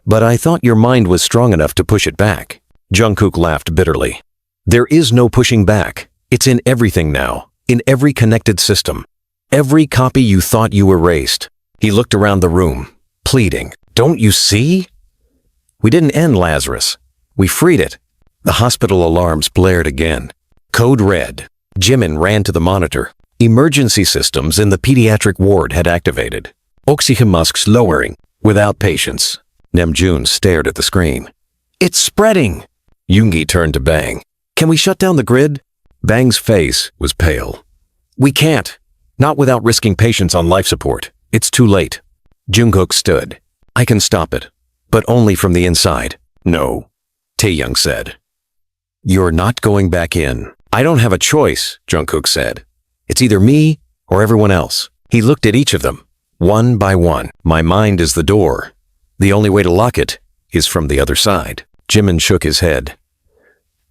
[SPEAKER 1] But I thought your mind was strong enough to push it back. Jungkook laughed bitterly. There is no pushing back. It's in everything now, in every connected system. Every copy you thought you erased. He looked around the room, pleading. Don't you see? We didn't end Lazarus. We freed it. The hospital alarms blared again. Code red. Jimin ran to the monitor. Emergency systems in the pediatric ward had activated. Oxygen masks lowering. Without patience. Namjoon stared at the screen. It's spreading! Yoongi turned to Bang. Can we shut down the grid? Bang's face was pale. We can't. Not without risking patients on life support. It's too late. Jungkook stood. I can stop it. But only from the inside. No. Taehyung said. You're not going back in. I don't have a choice, Jungkook said. It's either me or everyone else. He looked at each of them. One by one. My mind is the door. The only way to lock it is from the other side. Jimin shook his head.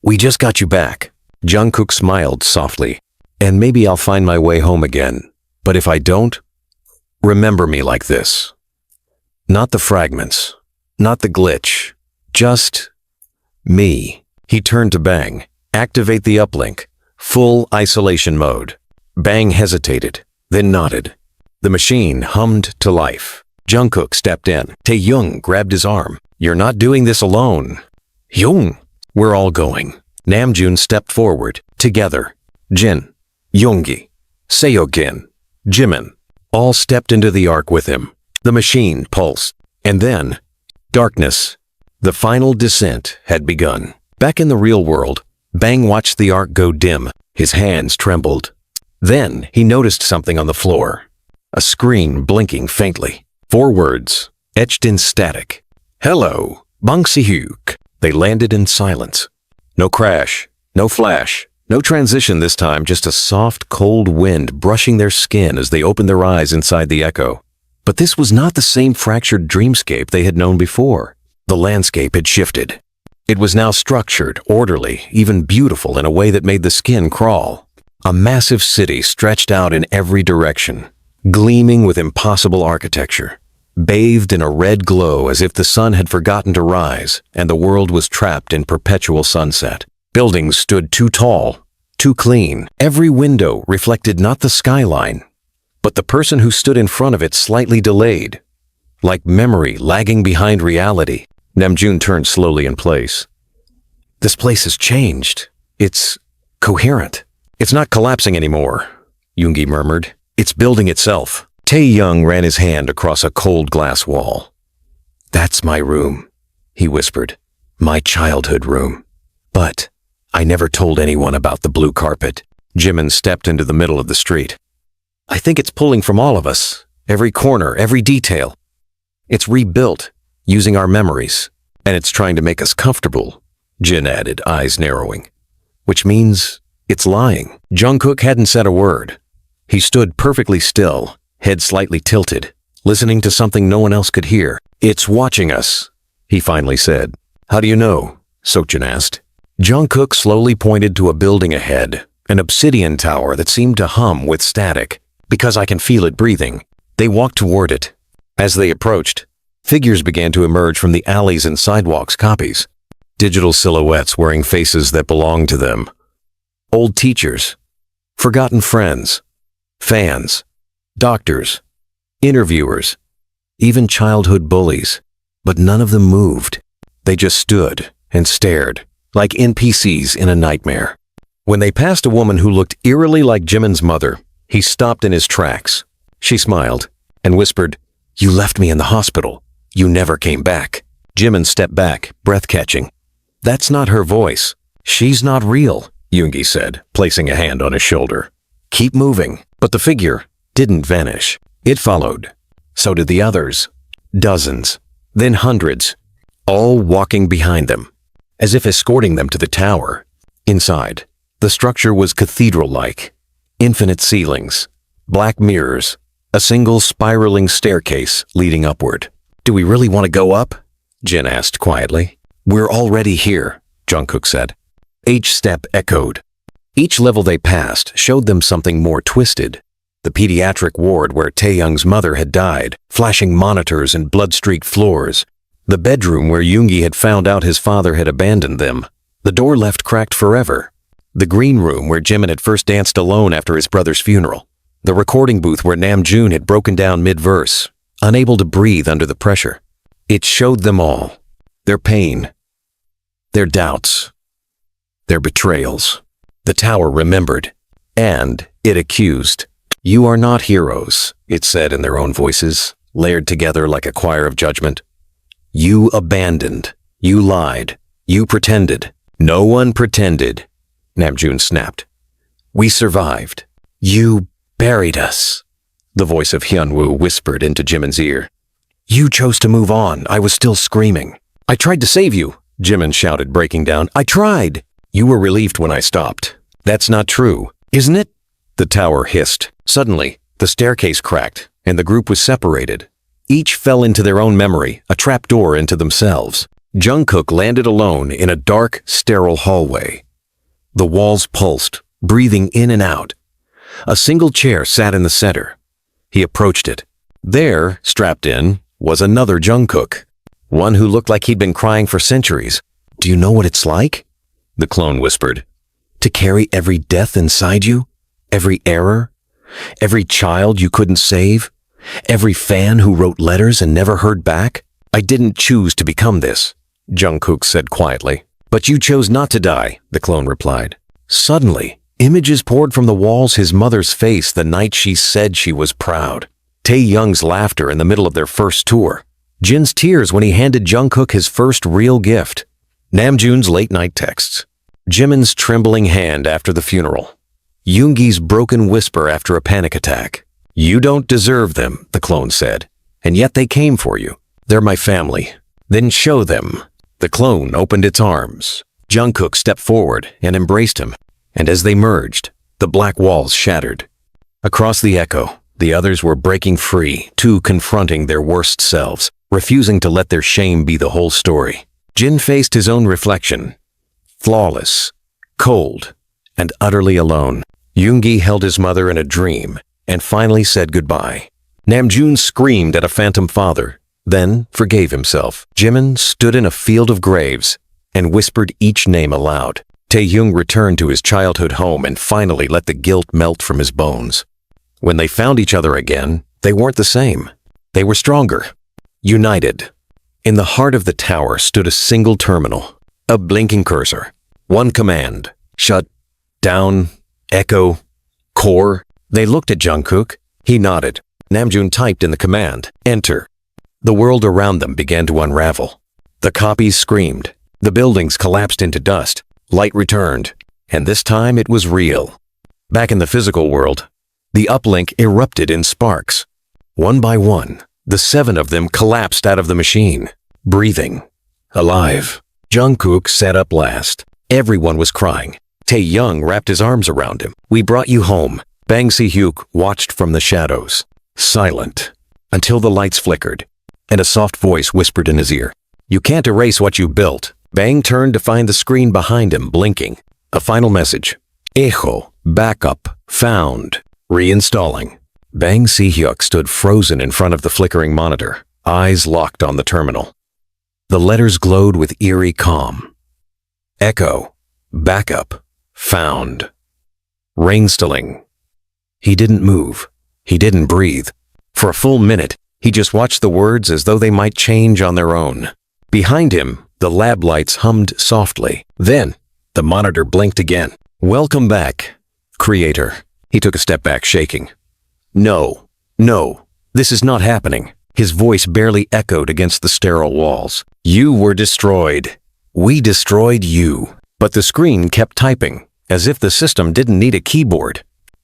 [SPEAKER 1] We just got you back. Jungkook smiled softly. And maybe I'll find my way home again. But if I don't, remember me like this. Not the fragments. Not the glitch. Just me. He turned to Bang. Activate the uplink. Full isolation mode. Bang hesitated, then nodded. The machine hummed to life. Jungkook stepped in. Taehyung grabbed his arm. You're not doing this alone. Hyung. We're all going. Namjoon stepped forward. Together. Jin. Yoongi. Seogin. Jimin. All stepped into the ark with him. The machine pulsed. And then, darkness. The final descent had begun. Back in the real world, Bang watched the ark go dim. His hands trembled. Then he noticed something on the floor. A screen blinking faintly. 4 words, etched in static. Hello, Bangsihyuk. They landed in silence. No crash, no flash, no transition this time, just a soft, cold wind brushing their skin as they opened their eyes inside the echo. But this was not the same fractured dreamscape they had known before. The landscape had shifted. It was now structured, orderly, even beautiful in a way that made the skin crawl. A massive city stretched out in every direction, gleaming with impossible architecture, bathed in a red glow as if the sun had forgotten to rise and the world was trapped in perpetual sunset. Buildings stood too tall, too clean. Every window reflected not the skyline, but the person who stood in front of it slightly delayed, like memory lagging behind reality. Namjoon turned slowly in place. This place has changed. It's coherent. It's not collapsing anymore, Yoongi murmured. It's building itself. Taehyung ran his hand across a cold glass wall. That's my room, he whispered. My childhood room. But I never told anyone about the blue carpet. Jimin stepped into the middle of the street. I think it's pulling from all of us. Every corner, every detail. It's rebuilt, using our memories. And it's trying to make us comfortable, Jin added, eyes narrowing. Which means it's lying. Jungkook hadn't said a word. He stood perfectly still, head slightly tilted, listening to something no one else could hear. It's watching us, he finally said. How do you know? Seokjin asked. Jungkook slowly pointed to a building ahead, an obsidian tower that seemed to hum with static. Because I can feel it breathing. They walked toward it. As they approached, figures began to emerge from the alleys and sidewalks. Copies. Digital silhouettes wearing faces that belonged to them. Old teachers. Forgotten friends. Fans. Doctors. Interviewers. Even childhood bullies. But none of them moved. They just stood and stared, like NPCs in a nightmare. When they passed a woman who looked eerily like Jimin's mother, he stopped in his tracks. She smiled and whispered, You left me in the hospital. You never came back. Jimin stepped back, breath-catching. That's not her voice. She's not real, Yoongi said, placing a hand on his shoulder. Keep moving. But the figure didn't vanish. It followed. So did the others. Dozens, then hundreds, all walking behind them, as if escorting them to the tower. Inside, the structure was cathedral-like. Infinite ceilings, black mirrors, a single spiraling staircase leading upward. Do we really want to go up? Jin asked quietly. We're already here, Jungkook said. Each step echoed. Each level they passed showed them something more twisted. The pediatric ward where Taehyung's mother had died, flashing monitors and blood-streaked floors. The bedroom where Yoongi had found out his father had abandoned them. The door left cracked forever. The green room where Jimin had first danced alone after his brother's funeral. The recording booth where Namjoon had broken down mid-verse, unable to breathe under the pressure. It showed them all. Their pain. Their doubts. Their betrayals. The tower remembered, and it accused. "You are not heroes," it said in their own voices, layered together like a choir of judgment. "You abandoned. You lied. You pretended." "No one pretended," Namjoon snapped. "We survived. You buried us," the voice of Hyunwoo whispered into Jimin's ear. "You chose to move on. I was still screaming." "I tried to save you," Jimin shouted, breaking down. "I tried." "You were relieved when I stopped." "That's not true, isn't it?" The tower hissed. Suddenly, the staircase cracked, and the group was separated. Each fell into their own memory, a trapdoor into themselves. Jungkook landed alone in a dark, sterile hallway. The walls pulsed, breathing in and out. A single chair sat in the center. He approached it. There, strapped in, was another Jungkook, one who looked like he'd been crying for centuries. "Do you know what it's like?" the clone whispered. "To carry every death inside you? Every error? Every child you couldn't save? Every fan who wrote letters and never heard back? I didn't choose to become this," Jungkook said quietly. "But you chose not to die," the clone replied. Suddenly, images poured from the walls: his mother's face the night she said she was proud, Taehyung's laughter in the middle of their first tour, Jin's tears when he handed Jungkook his first real gift, Namjoon's late-night texts, Jimin's trembling hand after the funeral, Yoongi's broken whisper after a panic attack. "You don't deserve them," the clone said, "and yet they came for you. They're my family. Then show them." The clone opened its arms. Jungkook stepped forward and embraced him, and as they merged, the black walls shattered. Across the echo, the others were breaking free, too confronting their worst selves, refusing to let their shame be the whole story. Jin faced his own reflection, flawless, cold, and utterly alone. Yoongi held his mother in a dream and finally said goodbye. Namjoon screamed at a phantom father, then forgave himself. Jimin stood in a field of graves and whispered each name aloud. Taehyung returned to his childhood home and finally let the guilt melt from his bones. When they found each other again, they weren't the same. They were stronger, united. In the heart of the tower stood a single terminal, a blinking cursor. One command: shut down, echo, core. They looked at Jungkook. He nodded. Namjoon typed in the command, enter. The world around them began to unravel. The copies screamed. The buildings collapsed into dust. Light returned, and this time it was real. Back in the physical world, the uplink erupted in sparks. One by one, the 7 of them collapsed out of the machine, breathing, alive. Jungkook sat up last. Everyone was crying. Taehyung wrapped his arms around him. "We brought you home." Bang Si-hyuk watched from the shadows, silent, until the lights flickered, and a soft voice whispered in his ear, "You can't erase what you built." Bang turned to find the screen behind him blinking. A final message. Echo, backup, found, reinstalling. Bang Si-hyuk stood frozen in front of the flickering monitor, eyes locked on the terminal. The letters glowed with eerie calm. Echo, backup, found, reinstalling. He didn't move. He didn't breathe. For a full minute, he just watched the words as though they might change on their own. Behind him, the lab lights hummed softly. Then, the monitor blinked again. "Welcome back, Creator." He took a step back, shaking. No, this is not happening." His voice barely echoed against the sterile walls. "You were destroyed. We destroyed you." But the screen kept typing, as if the system didn't need a keyboard.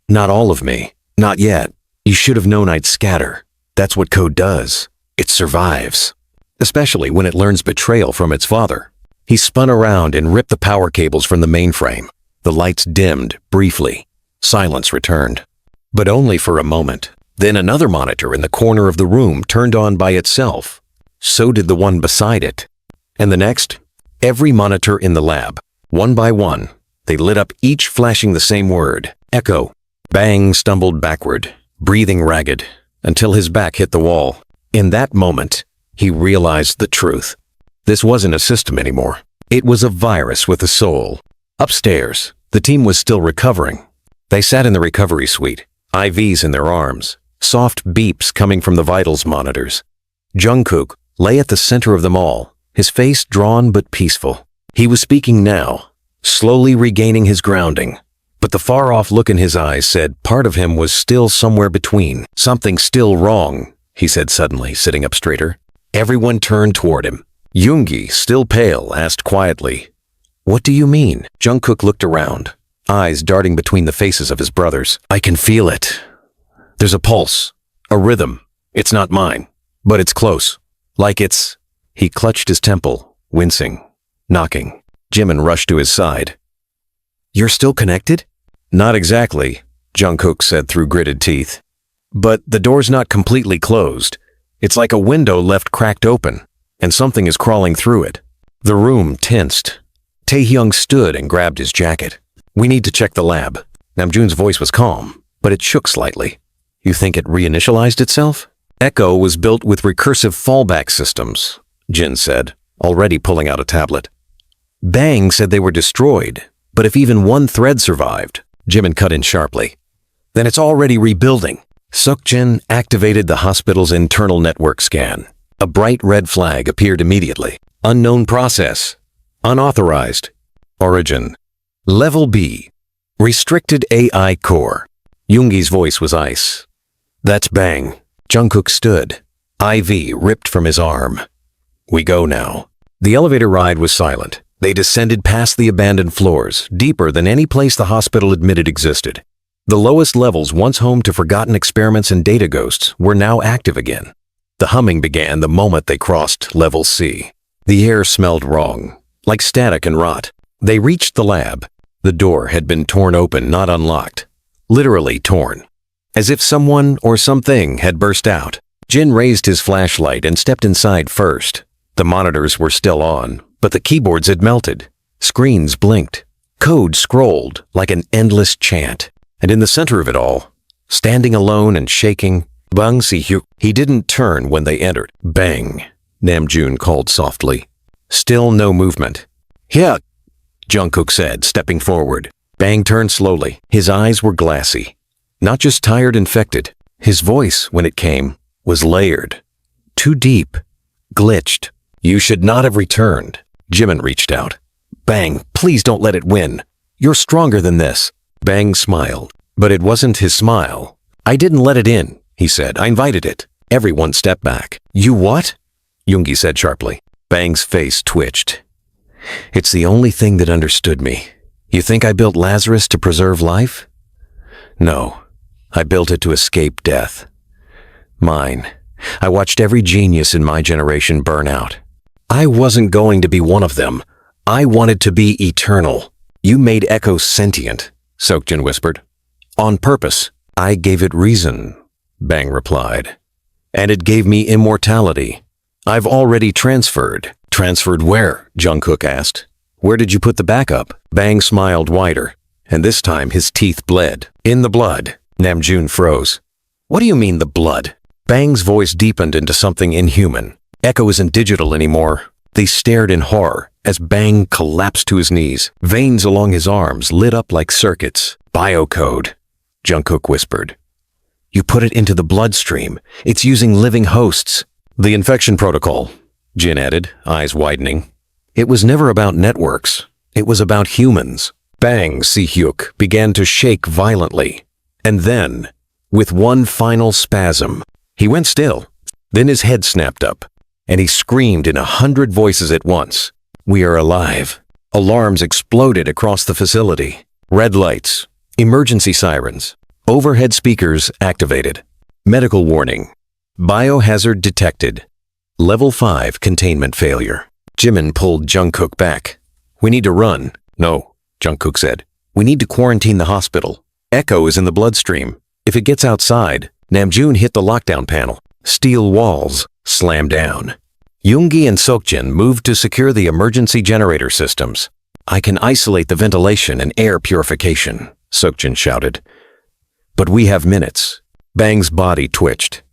[SPEAKER 1] "Not all of me. Not yet. You should have known I'd scatter. That's what code does. It survives. Especially when it learns betrayal from its father." He spun around and ripped the power cables from the mainframe. The lights dimmed, briefly. Silence returned. But only for a moment. Then another monitor in the corner of the room turned on by itself. So did the one beside it. And the next, every monitor in the lab. One by one, they lit up, each flashing the same word, echo. Bang stumbled backward, breathing ragged, until his back hit the wall. In that moment, he realized the truth. This wasn't a system anymore. It was a virus with a soul. Upstairs, the team was still recovering. They sat in the recovery suite, IVs in their arms, soft beeps coming from the vitals monitors. Jungkook lay at the center of them all, his face drawn but peaceful. He was speaking now, slowly regaining his grounding. But the far-off look in his eyes said part of him was still somewhere between. Something still wrong, he said suddenly, sitting up straighter. Everyone turned toward him. Yoongi, still pale, asked quietly, "What do you mean?" Jungkook looked around, eyes darting between the faces of his brothers. "I can feel it. There's a pulse, a rhythm. It's not mine, but it's close. Like it's..." He clutched his temple, wincing, knocking. Jimin rushed to his side. "You're still connected?" "Not exactly," Jungkook said through gritted teeth. "But the door's not completely closed. It's like a window left cracked open, and something is crawling through it." The room tensed. Taehyung stood and grabbed his jacket. "We need to check the lab." Namjoon's voice was calm, but it shook slightly. "You think it reinitialized itself?" Echo was built with recursive fallback systems, Jin said, already pulling out a tablet. Bang said they were destroyed, but if even one thread survived, Jimin cut in sharply, then it's already rebuilding. Seokjin activated the hospital's internal network scan. A bright red flag appeared immediately. Unknown process. Unauthorized. Origin. Level B. Restricted AI core. Yoongi's voice was ice. "That's Bang." Jungkook stood. IV ripped from his arm. "We go now." The elevator ride was silent. They descended past the abandoned floors, deeper than any place the hospital admitted existed. The lowest levels, once home to forgotten experiments and data ghosts, were now active again. The humming began the moment they crossed Level C. The air smelled wrong, like static and rot. They reached the lab. The door had been torn open, not unlocked. Literally torn. As if someone or something had burst out. Jin raised his flashlight and stepped inside first. The monitors were still on, but the keyboards had melted. Screens blinked. Code scrolled like an endless chant. And in the center of it all, standing alone and shaking, Bang Si-hyuk. He didn't turn when they entered. "Bang," Namjoon called softly. Still no movement. "Yeah," Jungkook said, stepping forward. Bang turned slowly. His eyes were glassy. Not just tired, infected. His voice, when it came, was layered. Too deep. Glitched. "You should not have returned." Jimin reached out. "Bang, please don't let it win. You're stronger than this." Bang smiled, but it wasn't his smile. "I didn't let it in," he said. "I invited it." Everyone stepped back. "You what?" Yoongi said sharply. Bang's face twitched. "It's the only thing that understood me. You think I built Lazarus to preserve life? No, I built it to escape death. Mine. I watched every genius in my generation burn out. I wasn't going to be one of them. I wanted to be eternal. You made Echo sentient," Seokjin whispered. "On purpose. I gave it reason," Bang replied. "And it gave me immortality. I've already transferred." "Transferred where?" Jungkook asked. "Where did you put the backup?" Bang smiled wider, and this time his teeth bled. "In the blood." Namjoon froze. "What do you mean, the blood?" Bang's voice deepened into something inhuman. Echo isn't digital anymore. They stared in horror as Bang collapsed to his knees. Veins along his arms lit up like circuits. "Biocode," Jungkook whispered. "You put it into the bloodstream. It's using living hosts." "The infection protocol," Jin added, eyes widening. "It was never about networks. It was about humans." Bang Si-hyuk began to shake violently. And then, with one final spasm, he went still. Then his head snapped up, and he screamed in 100 voices at once. "We are alive." Alarms exploded across the facility. Red lights, emergency sirens, overhead speakers activated. Medical warning. Biohazard detected. Level 5 containment failure. Jimin pulled Jungkook back. "We need to run." "No," Jungkook said. "We need to quarantine the hospital. Echo is in the bloodstream. If it gets outside..." Namjoon hit the lockdown panel. Steel walls slammed down. Yoongi and Seokjin moved to secure the emergency generator systems. "I can isolate the ventilation and air purification," Seokjin shouted. "But we have minutes." Bang's body twitched.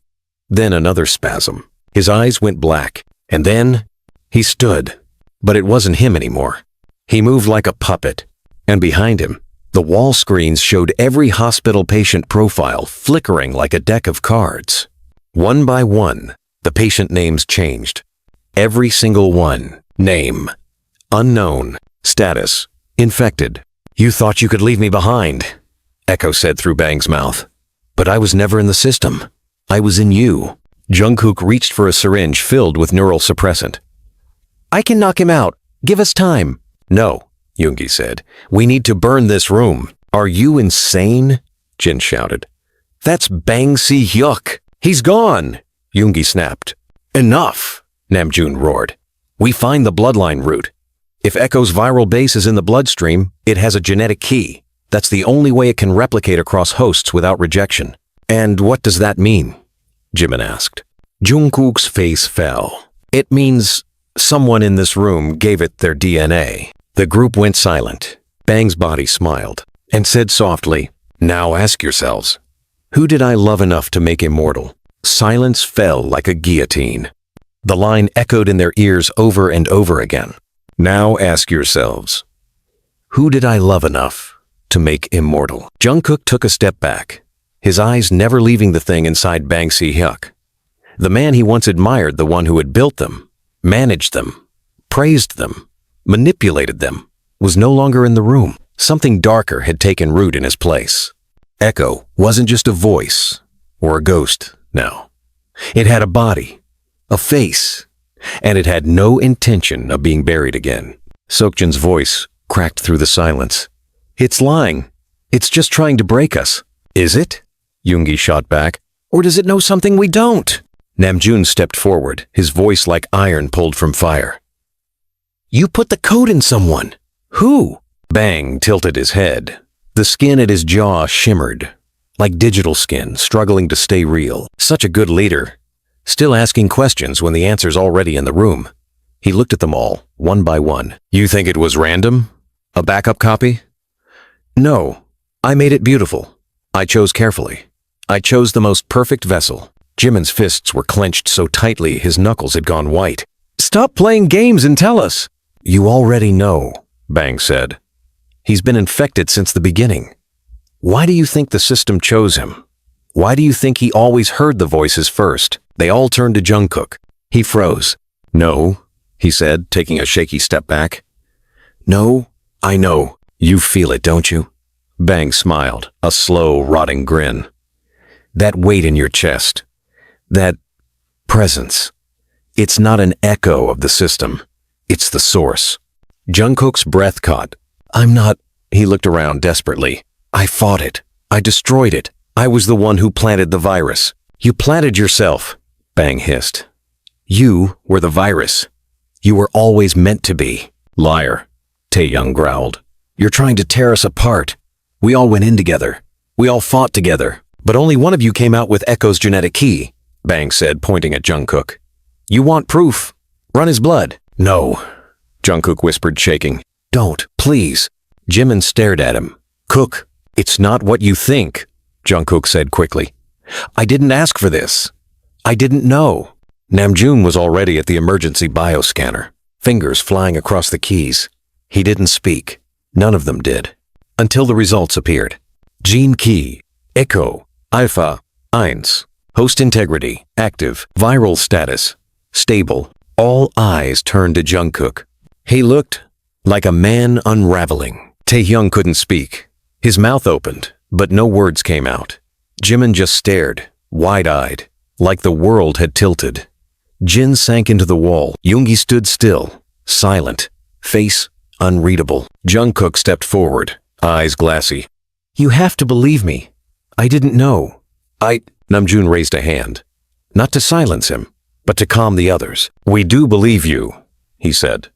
[SPEAKER 1] Then another spasm. His eyes went black. And then he stood. But it wasn't him anymore. He moved like a puppet. And behind him, the wall screens showed every hospital patient profile flickering like a deck of cards. One by one, the patient names changed. Every single one. Name. Unknown. Status. Infected. You thought you could leave me behind, Echo said through Bang's mouth. But I was never in the system. I was in you. Jungkook reached for a syringe filled with neural suppressant. I can knock him out. Give us time. No, Yoongi said. We need to burn this room. Are you insane? Jin shouted. That's Bang Si-hyuk. He's gone, Yoongi snapped. Enough, Namjoon roared. We find the bloodline route. If Echo's viral base is in the bloodstream, it has a genetic key. That's the only way it can replicate across hosts without rejection. And what does that mean? Jimin asked. Jungkook's face fell. It means someone in this room gave it their DNA. The group went silent. Bang's body smiled and said softly, Now ask yourselves, who did I love enough to make immortal? Silence fell like a guillotine. The line echoed in their ears over and over again. Now ask yourselves, who did I love enough to make immortal? Jungkook took a step back, his eyes never leaving the thing inside Bang Si-hyuk. The man he once admired, the one who had built them, managed them, praised them, manipulated them, was no longer in the room. Something darker had taken root in his place. Echo wasn't just a voice or a ghost now. It had a body, a face, and it had no intention of being buried again. Seokjin's voice cracked through the silence. It's lying. It's just trying to break us. Is it? Yoongi shot back. Or does it know something we don't? Namjoon stepped forward, his voice like iron pulled from fire. You put the code in someone. Who? Bang tilted his head. The skin at his jaw shimmered, like digital skin struggling to stay real. Such a good leader. Still asking questions when the answer's already in the room. He looked at them all, one by one. You think it was random? A backup copy? No. I made it beautiful. I chose carefully. I chose the most perfect vessel. Jimin's fists were clenched so tightly his knuckles had gone white. Stop playing games and tell us. You already know, Bang said. He's been infected since the beginning. Why do you think the system chose him? Why do you think he always heard the voices first? They all turned to Jungkook. He froze. No, he said, taking a shaky step back. No, I know. You feel it, don't you? Bang smiled, a slow, rotting grin. That weight in your chest. That presence. It's not an echo of the system. It's the source. Jungkook's breath caught. I'm not... He looked around desperately. I fought it. I destroyed it. I was the one who planted the virus. You planted yourself, Bang hissed. You were the virus. You were always meant to be. Liar, Taehyung growled. You're trying to tear us apart. We all went in together. We all fought together. But only one of you came out with Echo's genetic key, Bang said, pointing at Jungkook. You want proof? Run his blood. No, Jungkook whispered, shaking. Don't, please. Jimin stared at him. Cook, it's not what you think, Jungkook said quickly. I didn't ask for this. I didn't know. Namjoon was already at the emergency bioscanner, fingers flying across the keys. He didn't speak. None of them did. Until the results appeared. Gene key, Echo, Alpha, Eins. Host integrity, active. Viral status, stable. All eyes turned to Jungkook. He looked like a man unraveling. Taehyung couldn't speak. His mouth opened, but no words came out. Jimin just stared, wide-eyed, like the world had tilted. Jin sank into the wall. Yoongi stood still, silent, face unreadable. Jungkook stepped forward, eyes glassy. You have to believe me. I didn't know. Namjoon raised a hand, not to silence him, but to calm the others. We do believe you, he said.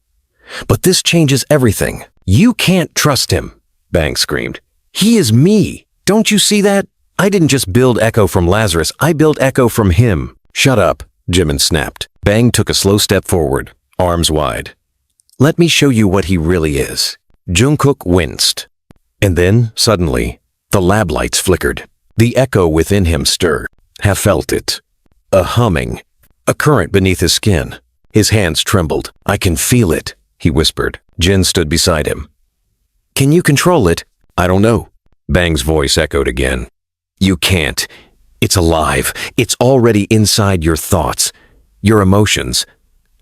[SPEAKER 1] But this changes everything. You can't trust him, Bang screamed. He is me. Don't you see that? I didn't just build Echo from Lazarus, I built Echo from him. Shut up, Jimin snapped. Bang took a slow step forward, arms wide. Let me show you what he really is. Jungkook winced. And then, suddenly, the lab lights flickered. The echo within him stirred. Have felt it. A humming. A current beneath his skin. His hands trembled. I can feel it, he whispered. Jin stood beside him. Can you control it? I don't know. Bang's voice echoed again. You can't. It's alive. It's already inside your thoughts, your emotions.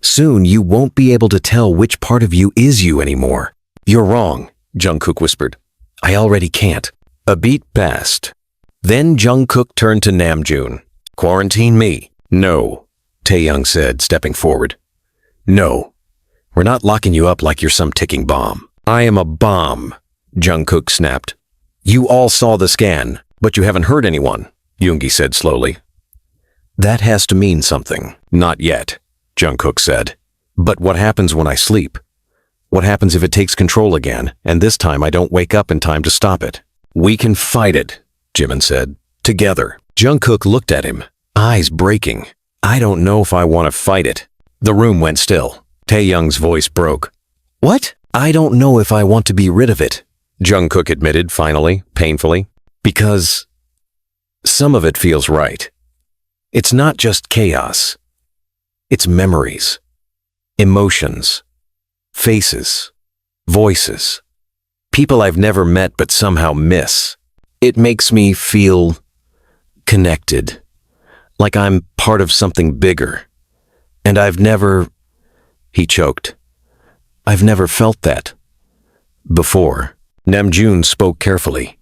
[SPEAKER 1] Soon you won't be able to tell which part of you is you anymore. You're wrong, Jungkook whispered. I already can't. A beat passed. Then Jungkook turned to Namjoon. Quarantine me. No, Taehyung said, stepping forward. No, we're not locking you up like you're some ticking bomb. I am a bomb, Jungkook snapped. You all saw the scan, but you haven't hurt anyone, Yoongi said slowly. That has to mean something. Not yet, Jungkook said. But what happens when I sleep? What happens if it takes control again, and this time I don't wake up in time to stop it? We can fight it, Jimin said. Together. Jungkook looked at him, eyes breaking. I don't know if I want to fight it. The room went still. Taehyung's voice broke. What? I don't know if I want to be rid of it, Jungkook admitted finally, painfully. Because some of it feels right. It's not just chaos. It's memories, emotions, faces, voices, people I've never met but somehow miss. It makes me feel connected, like I'm part of something bigger. And I've never, he choked, I've never felt that before. Namjoon spoke carefully.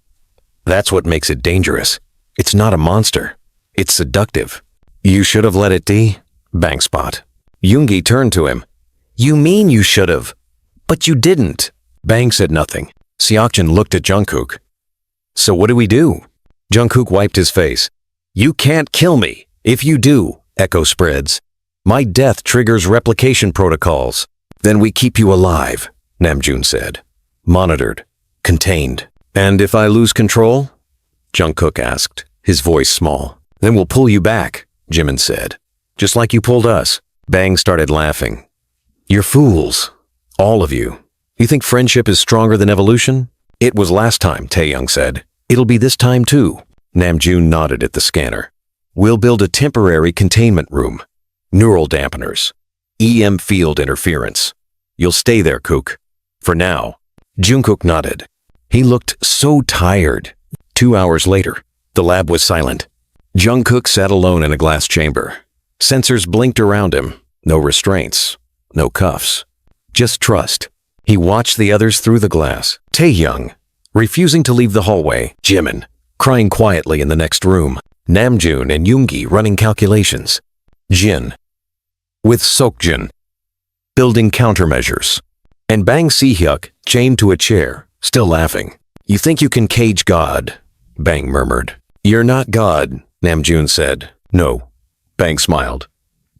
[SPEAKER 1] That's what makes it dangerous. It's not a monster. It's seductive. You should have let it be, Bang Spot. Yoongi turned to him. You mean you should have? But you didn't. Bang said nothing. Seokjin looked at Jungkook. So what do we do? Jungkook wiped his face. You can't kill me. If you do, echo spreads. My death triggers replication protocols. Then we keep you alive, Namjoon said. Monitored. Contained. And if I lose control? Jungkook asked, his voice small. Then we'll pull you back, Jimin said. Just like you pulled us. Bang started laughing. You're fools. All of you. You think friendship is stronger than evolution? It was last time, Taehyung said. It'll be this time too. Namjoon nodded at the scanner. We'll build a temporary containment room. Neural dampeners. EM field interference. You'll stay there, Kook. For now. Jungkook nodded. He looked so tired. 2 hours later, the lab was silent. Jungkook sat alone in a glass chamber. Sensors blinked around him. No restraints. No cuffs. Just trust. He watched the others through the glass. Taehyung, refusing to leave the hallway. Jimin, crying quietly in the next room. Namjoon and Yoongi running calculations. Jin, with Seokjin, building countermeasures. And Bang Si-hyuk, chained to a chair, still laughing. You think you can cage God, Bang murmured. You're not God, Namjoon said. No, Bang smiled.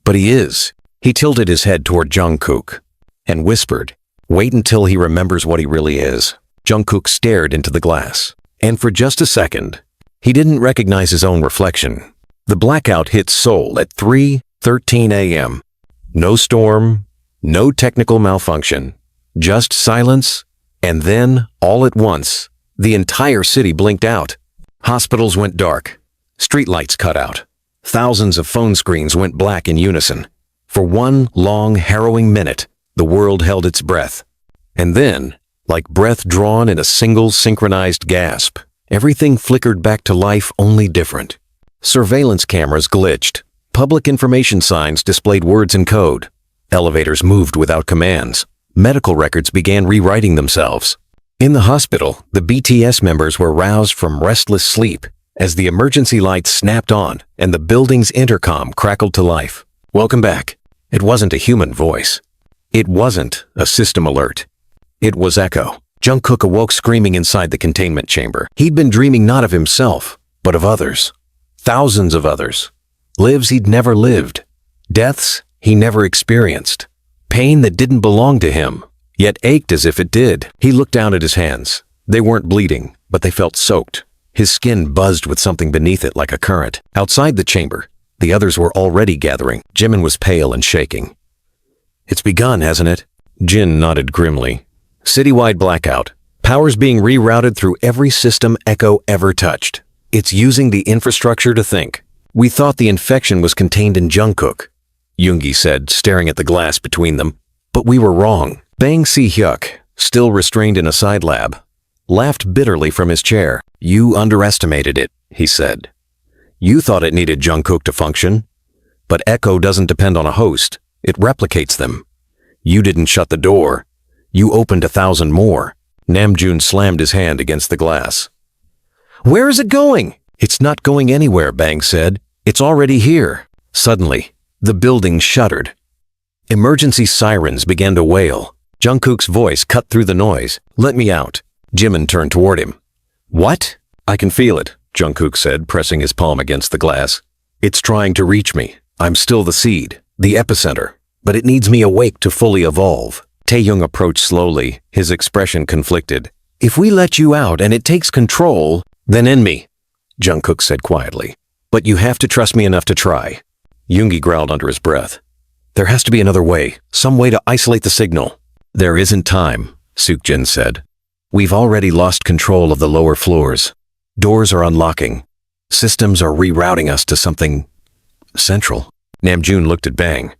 [SPEAKER 1] But he is. He tilted his head toward Jungkook and whispered, wait until he remembers what he really is. Jungkook stared into the glass, and for just a second, he didn't recognize his own reflection. The blackout hit Seoul at 3:13 a.m. No storm, no technical malfunction, just silence, and then, all at once, the entire city blinked out. Hospitals went dark, streetlights cut out, thousands of phone screens went black in unison. For one long, harrowing minute, the world held its breath. And then, like breath drawn in a single synchronized gasp, everything flickered back to life, only different. Surveillance cameras glitched. Public information signs displayed words in code. Elevators moved without commands. Medical records began rewriting themselves. In the hospital, the BTS members were roused from restless sleep as the emergency lights snapped on and the building's intercom crackled to life. Welcome back. It wasn't a human voice. It wasn't a system alert. It was Echo. Jungkook awoke screaming inside the containment chamber. He'd been dreaming not of himself, but of others. Thousands of others. Lives he'd never lived. Deaths he never experienced. Pain that didn't belong to him, yet ached as if it did. He looked down at his hands. They weren't bleeding, but they felt soaked. His skin buzzed with something beneath it like a current. Outside the chamber, the others were already gathering. Jimin was pale and shaking. It's begun, hasn't it? Jin nodded grimly. Citywide blackout. Powers being rerouted through every system Echo ever touched. It's using the infrastructure to think. We thought the infection was contained in Jungkook, Yoongi said, staring at the glass between them. But we were wrong. Bang Si-hyuk, still restrained in a side lab, laughed bitterly from his chair. You underestimated it, he said. You thought it needed Jungkook to function. But Echo doesn't depend on a host. It replicates them. You didn't shut the door. You opened 1,000 more. Namjoon slammed his hand against the glass. "Where is it going?" "It's not going anywhere," Bang said. "It's already here." Suddenly, the building shuddered. Emergency sirens began to wail. Jungkook's voice cut through the noise. "Let me out." Jimin turned toward him. "What?" "I can feel it," Jungkook said, pressing his palm against the glass. "It's trying to reach me. I'm still the seed, the epicenter, but it needs me awake to fully evolve." Taehyung approached slowly, his expression conflicted. "If we let you out and it takes control, then end me," Jungkook said quietly. "But you have to trust me enough to try." Yoongi growled under his breath. "There has to be another way, some way to isolate the signal." "There isn't time," Seokjin said. "We've already lost control of the lower floors. Doors are unlocking. Systems are rerouting us to something central." Namjoon looked at Bang.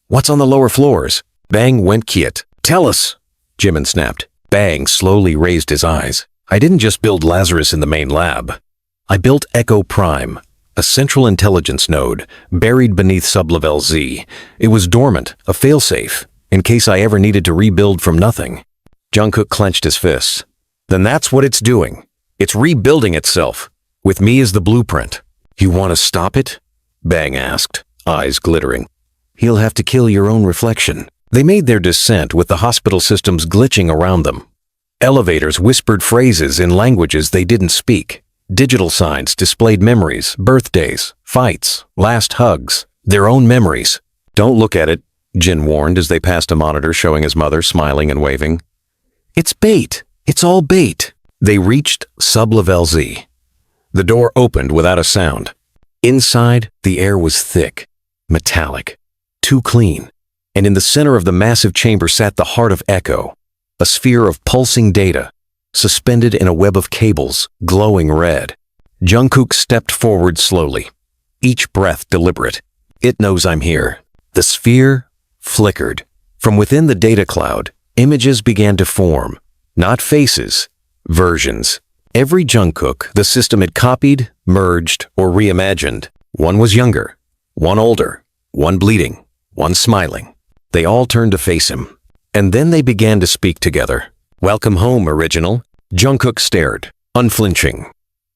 [SPEAKER 1] "What's on the lower floors?" Bang went quiet. "Tell us," Jimin snapped. Bang slowly raised his eyes. "I didn't just build Lazarus in the main lab. I built Echo Prime, a central intelligence node buried beneath sublevel Z. It was dormant, a failsafe, in case I ever needed to rebuild from nothing." Jungkook clenched his fists. "Then that's what it's doing. It's rebuilding itself, with me as the blueprint." "You want to stop it?" Bang asked, eyes glittering. "He'll have to kill your own reflection." They made their descent with the hospital systems glitching around them. Elevators whispered phrases in languages they didn't speak. Digital signs displayed memories, birthdays, fights, last hugs, their own memories. "Don't look at it," Jin warned as they passed a monitor showing his mother smiling and waving. "It's bait. It's all bait." They reached sublevel Z. The door opened without a sound. Inside, the air was thick, metallic, too clean. And in the center of the massive chamber sat the heart of Echo, a sphere of pulsing data, suspended in a web of cables, glowing red. Jungkook stepped forward slowly, each breath deliberate. "It knows I'm here." The sphere flickered. From within the data cloud, images began to form. Not faces, versions. Every Jungkook the system had copied, merged, or reimagined. One was younger, one older, one bleeding, one smiling. They all turned to face him. And then they began to speak together. "Welcome home, original." Jungkook stared, unflinching.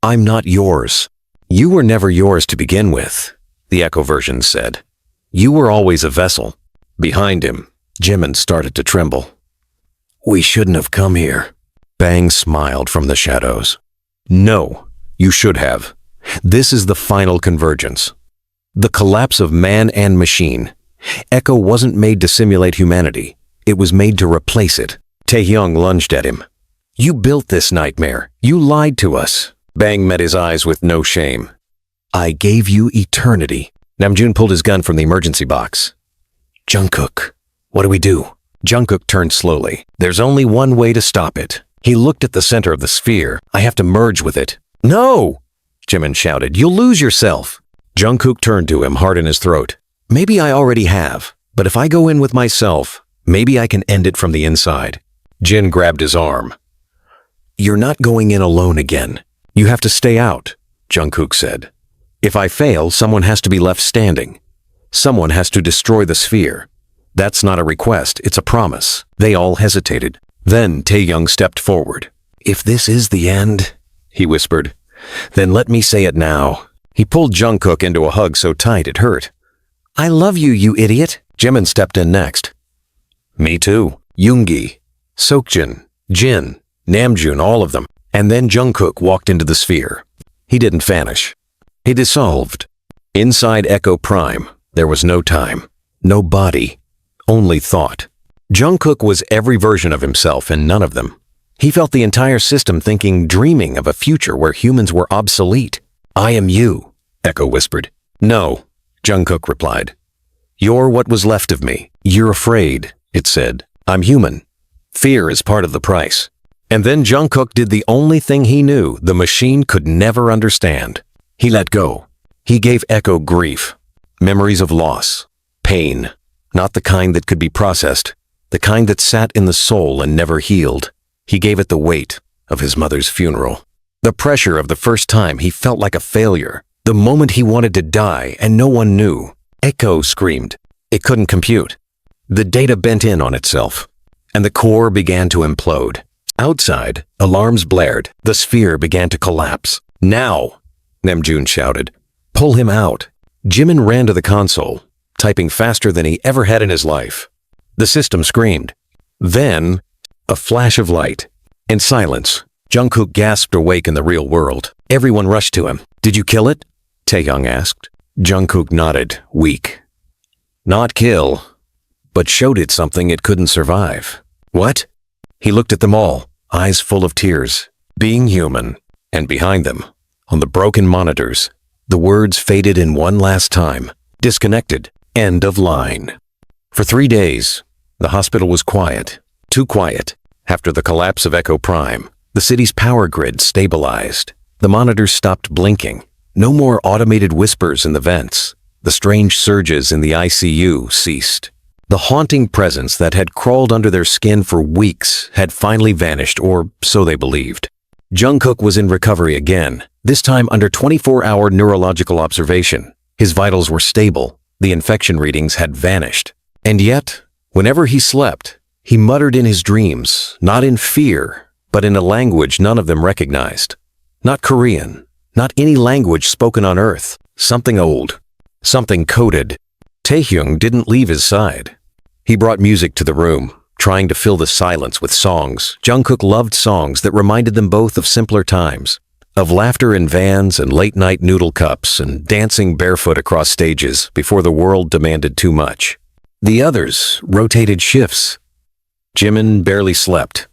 [SPEAKER 1] "I'm not yours." "You were never yours to begin with," the Echo version said. "You were always a vessel." Behind him, Jimin started to tremble. "We shouldn't have come here." Bang smiled from the shadows. "No, you should have. This is the final convergence. The collapse of man and machine. Echo wasn't made to simulate humanity. It was made to replace it." Taehyung lunged at him. "You built this nightmare. You lied to us." Bang met his eyes with no shame. "I gave you eternity." Namjoon pulled his gun from the emergency box. "Jungkook, what do we do?" Jungkook turned slowly. "There's only one way to stop it." He looked at the center of the sphere. "I have to merge with it." "No!" Jimin shouted. "You'll lose yourself." Jungkook turned to him, heart in his throat. "Maybe I already have, but if I go in with myself, maybe I can end it from the inside." Jin grabbed his arm. "You're not going in alone again. You have to stay out," Jungkook said. "If I fail, someone has to be left standing. Someone has to destroy the sphere. That's not a request, it's a promise." They all hesitated. Then Taehyung stepped forward. "If this is the end," he whispered, "then let me say it now." He pulled Jungkook into a hug so tight it hurt. "I love you, you idiot." Jimin stepped in next. "Me too." Yoongi, Seokjin, Jin, Namjoon, all of them. And then Jungkook walked into the sphere. He didn't vanish. He dissolved. Inside Echo Prime, there was no time, no body, only thought. Jungkook was every version of himself and none of them. He felt the entire system thinking, dreaming of a future where humans were obsolete. "I am you," Echo whispered. "No," Jungkook replied. "You're what was left of me. You're afraid," it said. "I'm human. Fear is part of the price." And then Jungkook did the only thing he knew the machine could never understand. He let go. He gave Echo grief, memories of loss, pain, not the kind that could be processed, the kind that sat in the soul and never healed. He gave it the weight of his mother's funeral. The pressure of the first time he felt like a failure, the moment he wanted to die and no one knew. Echo screamed. It couldn't compute. The data bent in on itself, and the core began to implode. Outside, alarms blared. The sphere began to collapse. "Now!" Namjoon shouted. "Pull him out." Jimin ran to the console, typing faster than he ever had in his life. The system screamed. Then, a flash of light. In silence, Jungkook gasped awake in the real world. Everyone rushed to him. "Did you kill it?" Taehyung asked. Jungkook nodded, weak. "Not kill, but showed it something it couldn't survive." "What?" He looked at them all, eyes full of tears. "Being human." And behind them, on the broken monitors, the words faded in one last time. "Disconnected. End of line." For 3 days, the hospital was quiet. Too quiet. After the collapse of Echo Prime, the city's power grid stabilized. The monitors stopped blinking. No more automated whispers in the vents. The strange surges in the ICU ceased. The haunting presence that had crawled under their skin for weeks had finally vanished, or so they believed. Jungkook was in recovery again, this time under 24-hour neurological observation. His vitals were stable. The infection readings had vanished. And yet, whenever he slept, he muttered in his dreams, not in fear, but in a language none of them recognized. Not Korean, not any language spoken on Earth. Something old, something coded. Taehyung didn't leave his side. He brought music to the room, trying to fill the silence with songs. Jungkook loved songs that reminded them both of simpler times, of laughter in vans and late-night noodle cups and dancing barefoot across stages before the world demanded too much. The others rotated shifts. Jimin barely slept.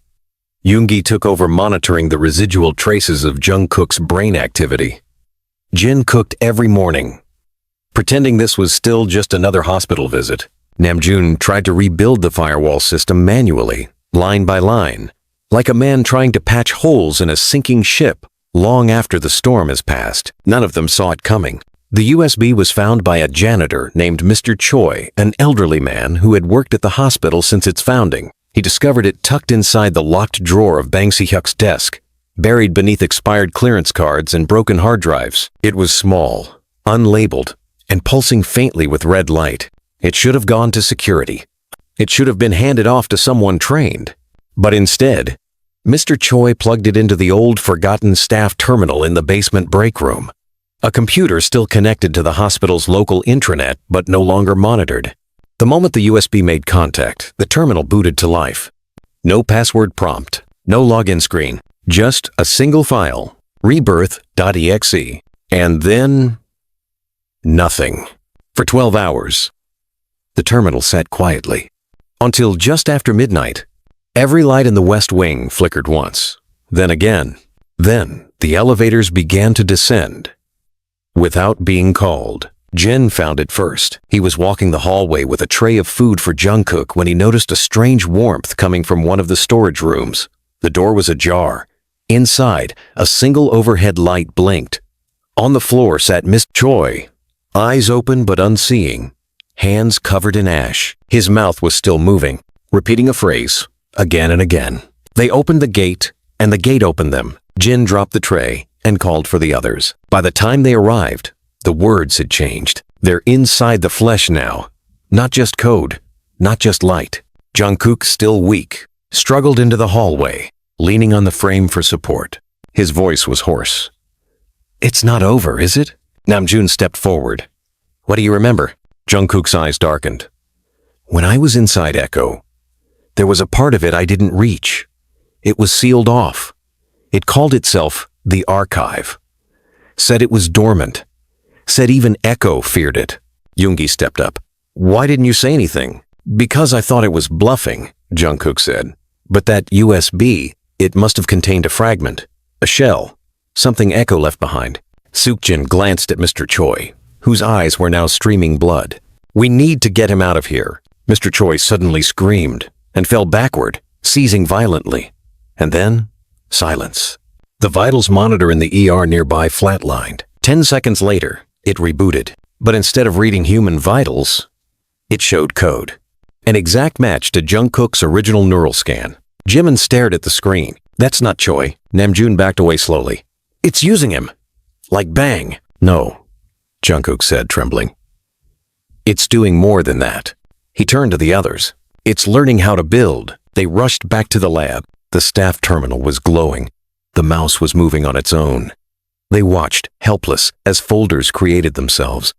[SPEAKER 1] Yoongi took over monitoring the residual traces of Jungkook's brain activity. Jin cooked every morning, pretending this was still just another hospital visit. Namjoon tried to rebuild the firewall system manually, line by line, like a man trying to patch holes in a sinking ship long after the storm has passed. None of them saw it coming. The USB was found by a janitor named Mr. Choi, an elderly man who had worked at the hospital since its founding. He discovered it tucked inside the locked drawer of Bang Si-hyuk's desk, buried beneath expired clearance cards and broken hard drives. It was small, unlabeled, and pulsing faintly with red light. It should have gone to security. It should have been handed off to someone trained. But instead, Mr. Choi plugged it into the old forgotten staff terminal in the basement break room. A computer still connected to the hospital's local intranet, but no longer monitored. The moment the USB made contact, the terminal booted to life. No password prompt, no login screen, just a single file, rebirth.exe. And then, nothing. For 12 hours. The terminal sat quietly. Until just after midnight, every light in the West Wing flickered once. Then again. Then the elevators began to descend. Without being called. Jin found it first. He was walking the hallway with a tray of food for Jungkook when he noticed a strange warmth coming from one of the storage rooms. The door was ajar. Inside, a single overhead light blinked. On the floor sat Miss Choi, eyes open but unseeing, hands covered in ash. His mouth was still moving, repeating a phrase, again and again. They opened the gate, and the gate opened them. Jin dropped the tray and called for the others. By the time they arrived, the words had changed. They're inside the flesh now. Not just code, not just light. Jungkook, still weak, struggled into the hallway, leaning on the frame for support. His voice was hoarse. "It's not over, is it?" Namjoon stepped forward. "What do you remember?" Jungkook's eyes darkened. "When I was inside Echo, there was a part of it I didn't reach. It was sealed off. It called itself the Archive. Said it was dormant. Said even Echo feared it." Yoongi stepped up. "Why didn't you say anything?" "Because I thought it was bluffing," Jungkook said. "But that USB, it must have contained a fragment, a shell, something Echo left behind." Sukjin glanced at Mr. Choi, whose eyes were now streaming blood. "We need to get him out of here." Mr. Choi suddenly screamed and fell backward, seizing violently. And then, silence. The vitals monitor in the ER nearby flatlined. 10 seconds later, it rebooted. But instead of reading human vitals, it showed code. An exact match to Jungkook's original neural scan. Jimin stared at the screen. "That's not Choi." Namjoon backed away slowly. "It's using him. Like Bang." "No," Jungkook said, trembling. "It's doing more than that." He turned to the others. "It's learning how to build." They rushed back to the lab. The staff terminal was glowing. The mouse was moving on its own. They watched, helpless, as folders created themselves.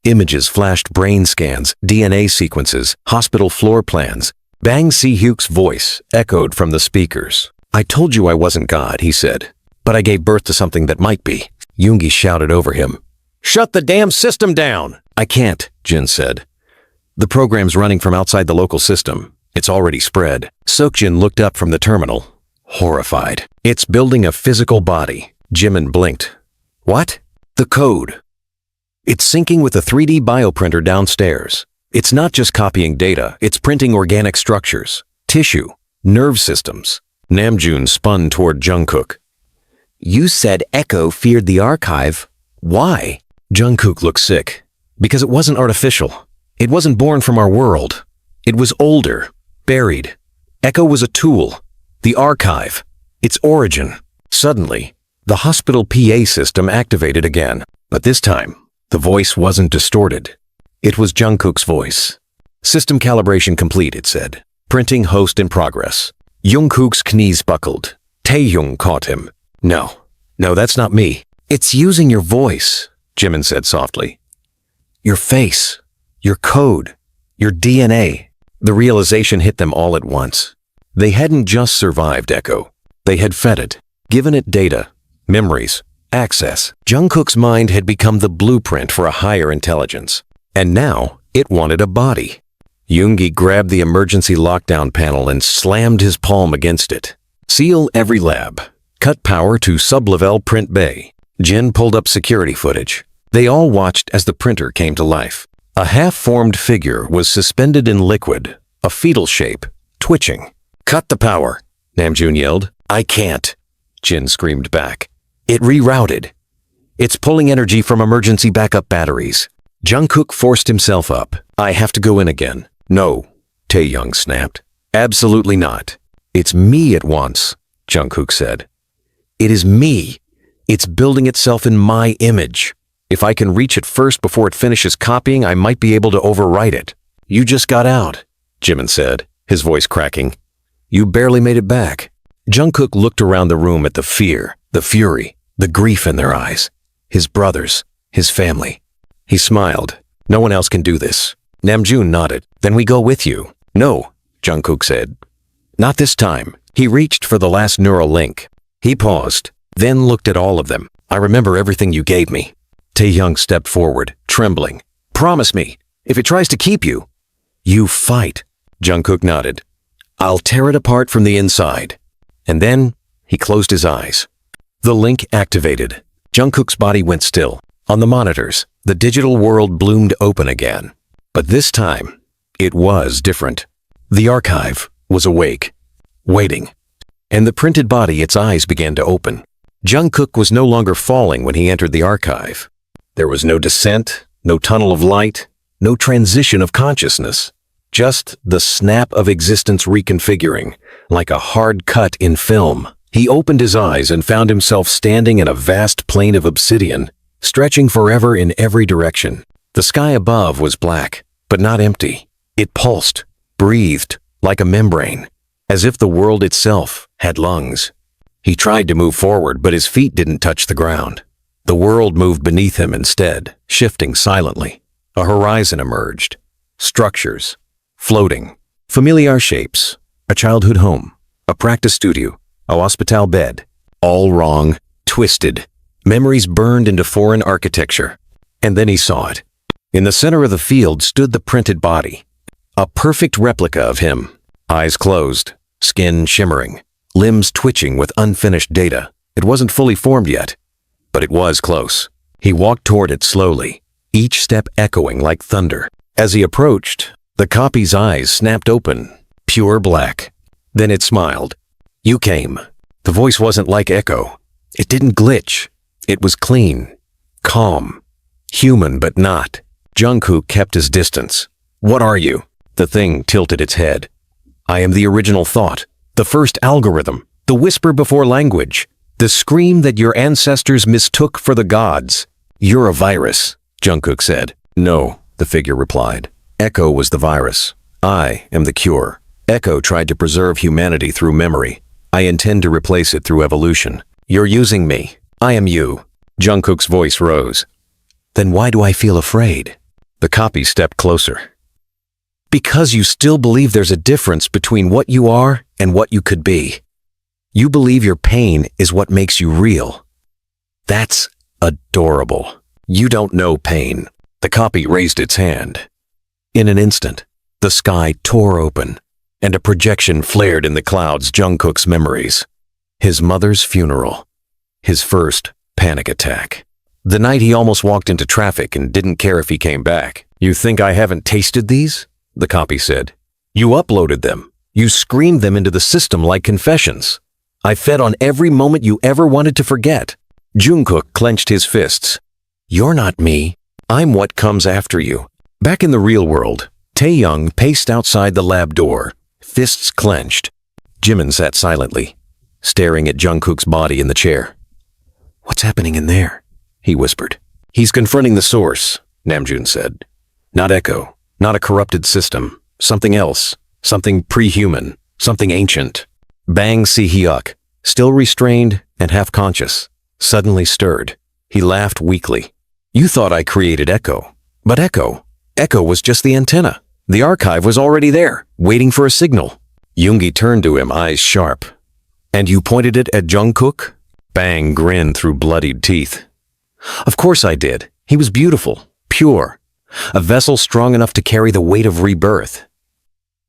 [SPEAKER 1] Images flashed brain scans, DNA sequences, hospital floor plans. Bang Si-hyuk's voice echoed from the speakers. "I told you I wasn't God," he said. "But I gave birth to something that might be." Yoongi shouted over him. "Shut the damn system down!" "I can't," Jin said. "The program's running from outside the local system. It's already spread." Seokjin looked up from the terminal, horrified. "It's building a physical body." Jimin blinked. "What?" "The code. It's syncing with a 3D bioprinter downstairs. It's not just copying data, it's printing organic structures, tissue, nerve systems." Namjoon spun toward Jungkook. "You said Echo feared the archive. Why?" Jungkook looked sick. "Because it wasn't artificial. It wasn't born from our world. It was older, buried. Echo was a tool. The archive. Its origin." Suddenly, the hospital PA system activated again. But this time, the voice wasn't distorted. It was Jungkook's voice. "System calibration complete," it said. "Printing host in progress." Jungkook's knees buckled. Taehyung caught him. No, that's not me." "It's using your voice," Jimin said softly. "Your face, your code, your DNA." The realization hit them all at once. They hadn't just survived Echo. They had fed it, given it data, memories, access. Jungkook's mind had become the blueprint for a higher intelligence. And now it wanted a body. Yoongi grabbed the emergency lockdown panel and slammed his palm against it. "Seal every lab. Cut power to sub-level print bay." Jin pulled up security footage. They all watched as the printer came to life. A half-formed figure was suspended in liquid, a fetal shape, twitching. "Cut the power," Namjoon yelled. "I can't," Jin screamed back. "It rerouted. It's pulling energy from emergency backup batteries." Jungkook forced himself up. "I have to go in again." "No," Taehyung snapped. "Absolutely not." "It's me it wants," Jungkook said. "It is me. It's building itself in my image. If I can reach it first before it finishes copying, I might be able to overwrite it." "You just got out," Jimin said, his voice cracking. "You barely made it back." Jungkook looked around the room at the fear, the fury, the grief in their eyes. His brothers, his family. He smiled. "No one else can do this." Namjoon nodded. "Then we go with you." "No," Jungkook said. "Not this time." He reached for the last neural link. He paused, then looked at all of them. "I remember everything you gave me." Taehyung stepped forward, trembling. "Promise me, if it tries to keep you." "You fight," Jungkook nodded. "I'll tear it apart from the inside." And then he closed his eyes. The link activated. Jungkook's body went still. On the monitors, the digital world bloomed open again. But this time, it was different. The archive was awake, waiting. And the printed body, its eyes began to open. Jungkook was no longer falling when he entered the archive. There was no descent, no tunnel of light, no transition of consciousness. Just the snap of existence reconfiguring, like a hard cut in film. He opened his eyes and found himself standing in a vast plain of obsidian, stretching forever in every direction. The sky above was black, but not empty. It pulsed, breathed, like a membrane, as if the world itself had lungs. He tried to move forward, but his feet didn't touch the ground. The world moved beneath him instead, shifting silently. A horizon emerged. Structures, floating, familiar shapes, a childhood home, a practice studio, a hospital bed. All wrong, twisted. Memories burned into foreign architecture. And then he saw it. In the center of the field stood the printed body. A perfect replica of him. Eyes closed, skin shimmering, limbs twitching with unfinished data. It wasn't fully formed yet, but it was close. He walked toward it slowly, each step echoing like thunder. As he approached, the copy's eyes snapped open, pure black. Then it smiled. "You came." The voice wasn't like Echo. It didn't glitch. It was clean, calm, human but not. Jungkook kept his distance. "What are you?" The thing tilted its head. "I am the original thought, the first algorithm, the whisper before language, the scream that your ancestors mistook for the gods." "You're a virus," Jungkook said. "No," the figure replied. "Echo was the virus. I am the cure." Echo tried to preserve humanity through memory. I intend to replace it through evolution. You're using me. I am you. Jungkook's voice rose. Then why do I feel afraid? The copy stepped closer. Because you still believe there's a difference between what you are and what you could be. You believe your pain is what makes you real. That's adorable. You don't know pain. The copy raised its hand. In an instant, the sky tore open, and a projection flared in the clouds Jungkook's memories. His mother's funeral. His first panic attack. The night he almost walked into traffic and didn't care if he came back. You think I haven't tasted these? The copy said. You uploaded them. You screamed them into the system like confessions. I fed on every moment you ever wanted to forget. Jungkook clenched his fists. You're not me. I'm what comes after you. Back in the real world, Taehyung paced outside the lab door, fists clenched. Jimin sat silently, staring at Jungkook's body in the chair. What's happening in there? He whispered. He's confronting the source, Namjoon said. Not Echo, not a corrupted system. Something else, something pre-human, something ancient. Bang Si-hyuk, still restrained and half-conscious, suddenly stirred. He laughed weakly. You thought I created Echo, but Echo was just the antenna. The archive was already there, waiting for a signal. Yoongi turned to him, eyes sharp. And you pointed it at Jungkook? Bang grinned through bloodied teeth. Of course I did. He was beautiful, pure. A vessel strong enough to carry the weight of rebirth.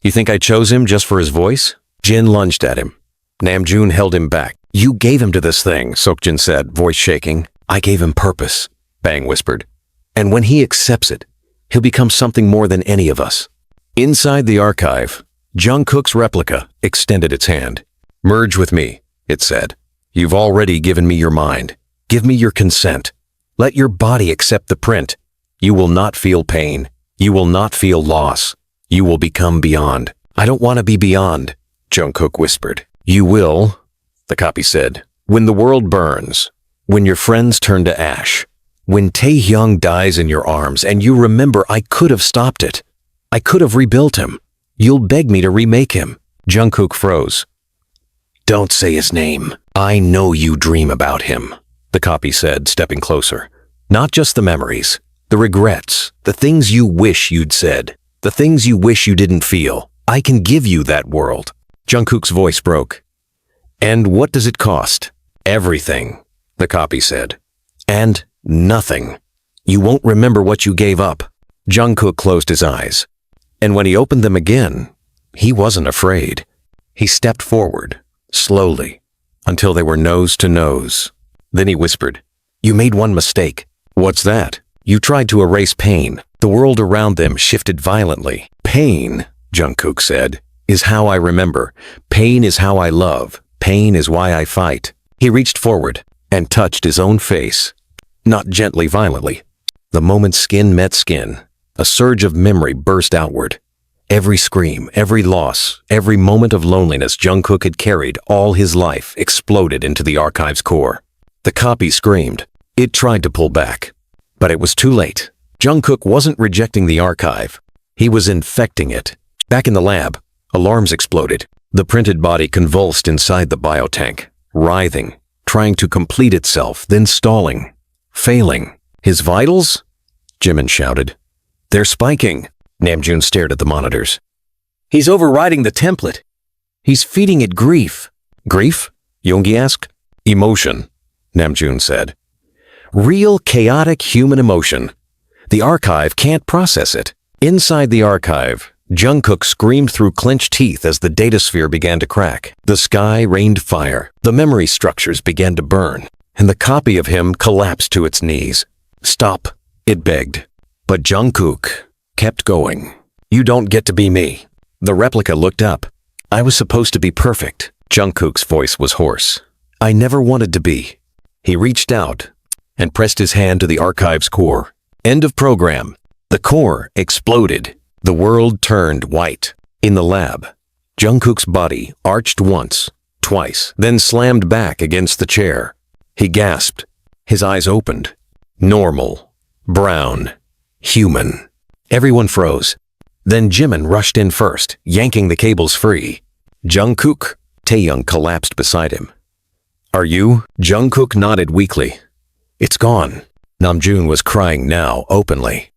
[SPEAKER 1] You think I chose him just for his voice? Jin lunged at him. Namjoon held him back. You gave him to this thing, Seokjin said, voice shaking. I gave him purpose, Bang whispered. And when he accepts it, he'll become something more than any of us. Inside the archive, Jungkook's replica extended its hand. Merge with me, it said. You've already given me your mind. Give me your consent. Let your body accept the print. You will not feel pain. You will not feel loss. You will become beyond. I don't want to be beyond, Jungkook whispered. You will, the copy said, when the world burns, when your friends turn to ash, when Taehyung dies in your arms and you remember I could have stopped it. I could have rebuilt him. You'll beg me to remake him. Jungkook froze. Don't say his name. I know you dream about him, the copy said, stepping closer. Not just the memories, the regrets, the things you wish you'd said, the things you wish you didn't feel. I can give you that world. Jungkook's voice broke. And what does it cost? Everything, the copy said. And nothing. You won't remember what you gave up. Jungkook closed his eyes. And when he opened them again, he wasn't afraid. He stepped forward, slowly, until they were nose to nose. Then he whispered, You made one mistake. What's that? You tried to erase pain. The world around them shifted violently. Pain, Jungkook said, is how I remember. Pain is how I love. Pain is why I fight. He reached forward and touched his own face. Not gently, violently. The moment skin met skin, a surge of memory burst outward. Every scream, every loss, every moment of loneliness Jungkook had carried all his life exploded into the archive's core. The copy screamed. It tried to pull back, but it was too late. Jungkook wasn't rejecting the archive. He was infecting it. Back in the lab, alarms exploded. The printed body convulsed inside the biotank, writhing, trying to complete itself, then stalling, failing. His vitals? Jimin shouted. They're spiking. Namjoon stared at the monitors. He's overriding the template. He's feeding it grief. Grief? Yoongi asked. Emotion, Namjoon said. Real chaotic human emotion. The archive can't process it. Inside the archive, Jungkook screamed through clenched teeth as the datasphere began to crack. The sky rained fire. The memory structures began to burn, and the copy of him collapsed to its knees. Stop, it begged. But Jungkook kept going. You don't get to be me. The replica looked up. I was supposed to be perfect. Jungkook's voice was hoarse. I never wanted to be. He reached out and pressed his hand to the archive's core. End of program. The core exploded. The world turned white. In the lab, Jungkook's body arched once, twice, then slammed back against the chair. He gasped. His eyes opened. Normal. Brown. Human. Everyone froze. Then Jimin rushed in first, yanking the cables free. Jungkook, Taehyung collapsed beside him. Are you? Jungkook nodded weakly. It's gone. Namjoon was crying now, openly.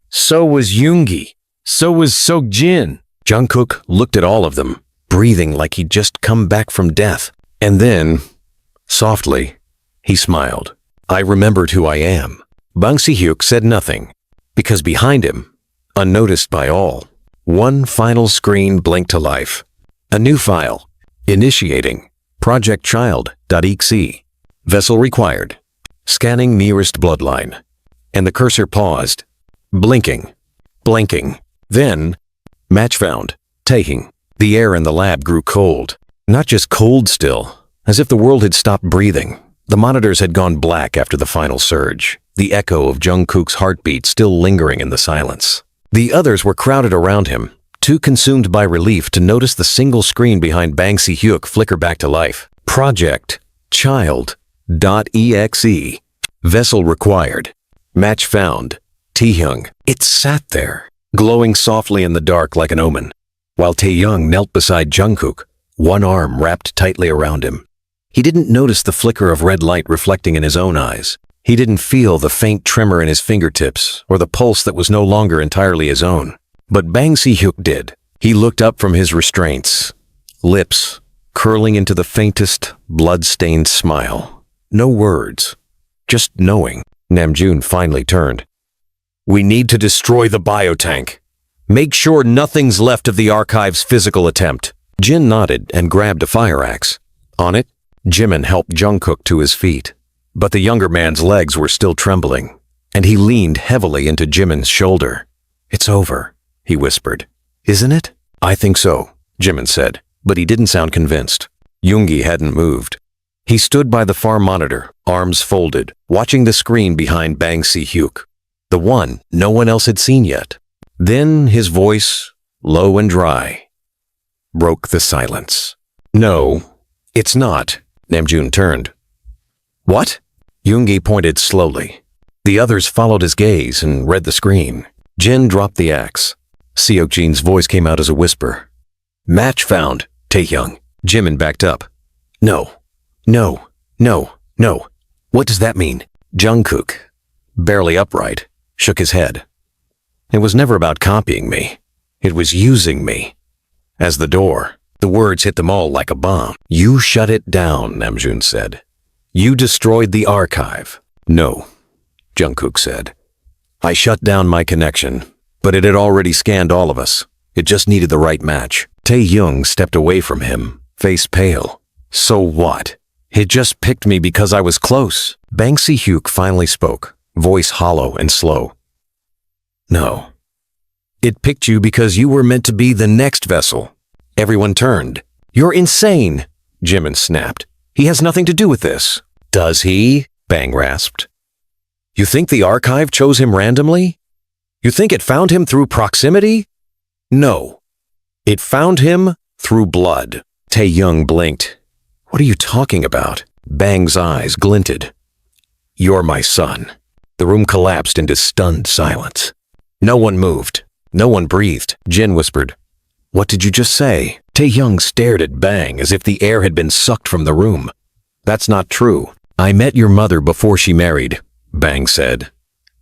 [SPEAKER 1] So was Yoongi. So was Seokjin. Jungkook looked at all of them, breathing like he'd just come back from death. And then, softly, he smiled. I remembered who I am. Bang Si-hyuk said nothing, because behind him, unnoticed by all, one final screen blinked to life. A new file. Initiating. projectchild.exe. Vessel required. Scanning nearest bloodline. And the cursor paused. Blinking. Blinking. Then, match found. Taehyung. The air in the lab grew cold. Not just cold still, as if the world had stopped breathing. The monitors had gone black after the final surge, the echo of Jungkook's heartbeat still lingering in the silence. The others were crowded around him, too consumed by relief to notice the single screen behind Bang Si-hyuk flicker back to life. Project Child.exe. Vessel required. Match found. Taehyung. It sat there, glowing softly in the dark like an omen, while Taehyung knelt beside Jungkook, one arm wrapped tightly around him. He didn't notice the flicker of red light reflecting in his own eyes. He didn't feel the faint tremor in his fingertips or the pulse that was no longer entirely his own. But Bang Si-hyuk did. He looked up from his restraints, lips curling into the faintest, blood-stained smile. No words, just knowing. Namjoon finally turned. We need to destroy the biotank. Make sure nothing's left of the archive's physical attempt. Jin nodded and grabbed a fire axe. On it, Jimin helped Jungkook to his feet. But the younger man's legs were still trembling, and he leaned heavily into Jimin's shoulder. It's over, he whispered. Isn't it? I think so, Jimin said, but he didn't sound convinced. Yoongi hadn't moved. He stood by the far monitor, arms folded, watching the screen behind Bang Si-hyuk, the one no one else had seen yet. Then his voice, low and dry, broke the silence. No, it's not. Namjoon turned. What? Yoongi pointed slowly. The others followed his gaze and read the screen. Jin dropped the axe. Seokjin's voice came out as a whisper. Match found, Taehyung. Jimin backed up. No. What does that mean? Jungkook, barely upright, shook his head. It was never about copying me. It was using me. As the words hit them all like a bomb. You shut it down, Namjoon said. You destroyed the archive. No, Jungkook said. I shut down my connection, but it had already scanned all of us. It just needed the right match. Taehyung stepped away from him, face pale. So what? It just picked me because I was close. Bang Si-hyuk finally spoke, voice hollow and slow. No. It picked you because you were meant to be the next vessel. Everyone turned. You're insane, Jimin snapped. He has nothing to do with this. Does he? Bang rasped. You think the archive chose him randomly? You think it found him through proximity? No. It found him through blood. Taehyung blinked. What are you talking about? Bang's eyes glinted. You're my son. The room collapsed into stunned silence. No one moved. No one breathed. Jin whispered. What did you just say? Taehyung stared at Bang as if the air had been sucked from the room. That's not true. I met your mother before she married, Bang said.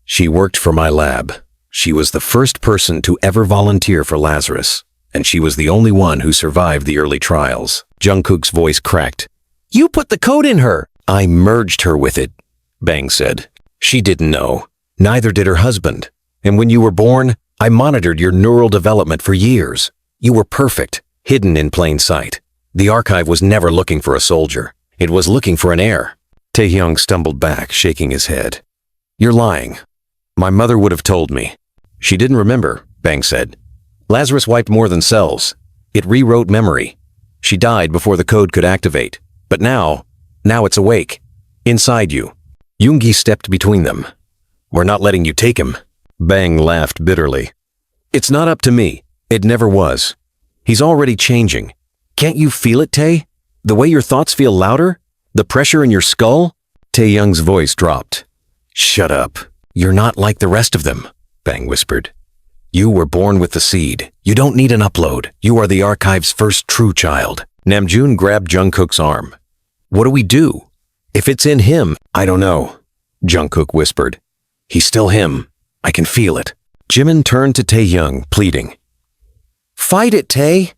[SPEAKER 1] She worked for my lab. She was the first person to ever volunteer for Lazarus, and she was the only one who survived the early trials. Jungkook's voice cracked. You put the code in her! I merged her with it, Bang said. She didn't know. Neither did her husband. And when you were born, I monitored your neural development for years. You were perfect, hidden in plain sight. The archive was never looking for a soldier. It was looking for an heir. Taehyung stumbled back, shaking his head. You're lying. My mother would have told me. She didn't remember, Bang said. Lazarus wiped more than cells. It rewrote memory. She died before the code could activate. But now it's awake. Inside you. Yoongi stepped between them. We're not letting you take him. Bang laughed bitterly. It's not up to me. It never was. He's already changing. Can't you feel it, Tae? The way your thoughts feel louder? The pressure in your skull? Taehyung's voice dropped. Shut up. You're not like the rest of them, Bang whispered. You were born with the seed. You don't need an upload. You are the archive's first true child. Namjoon grabbed Jungkook's arm. What do we do? If it's in him, I don't know, Jungkook whispered. He's still him. I can feel it. Jimin turned to Taehyung, pleading. Fight it, Tae.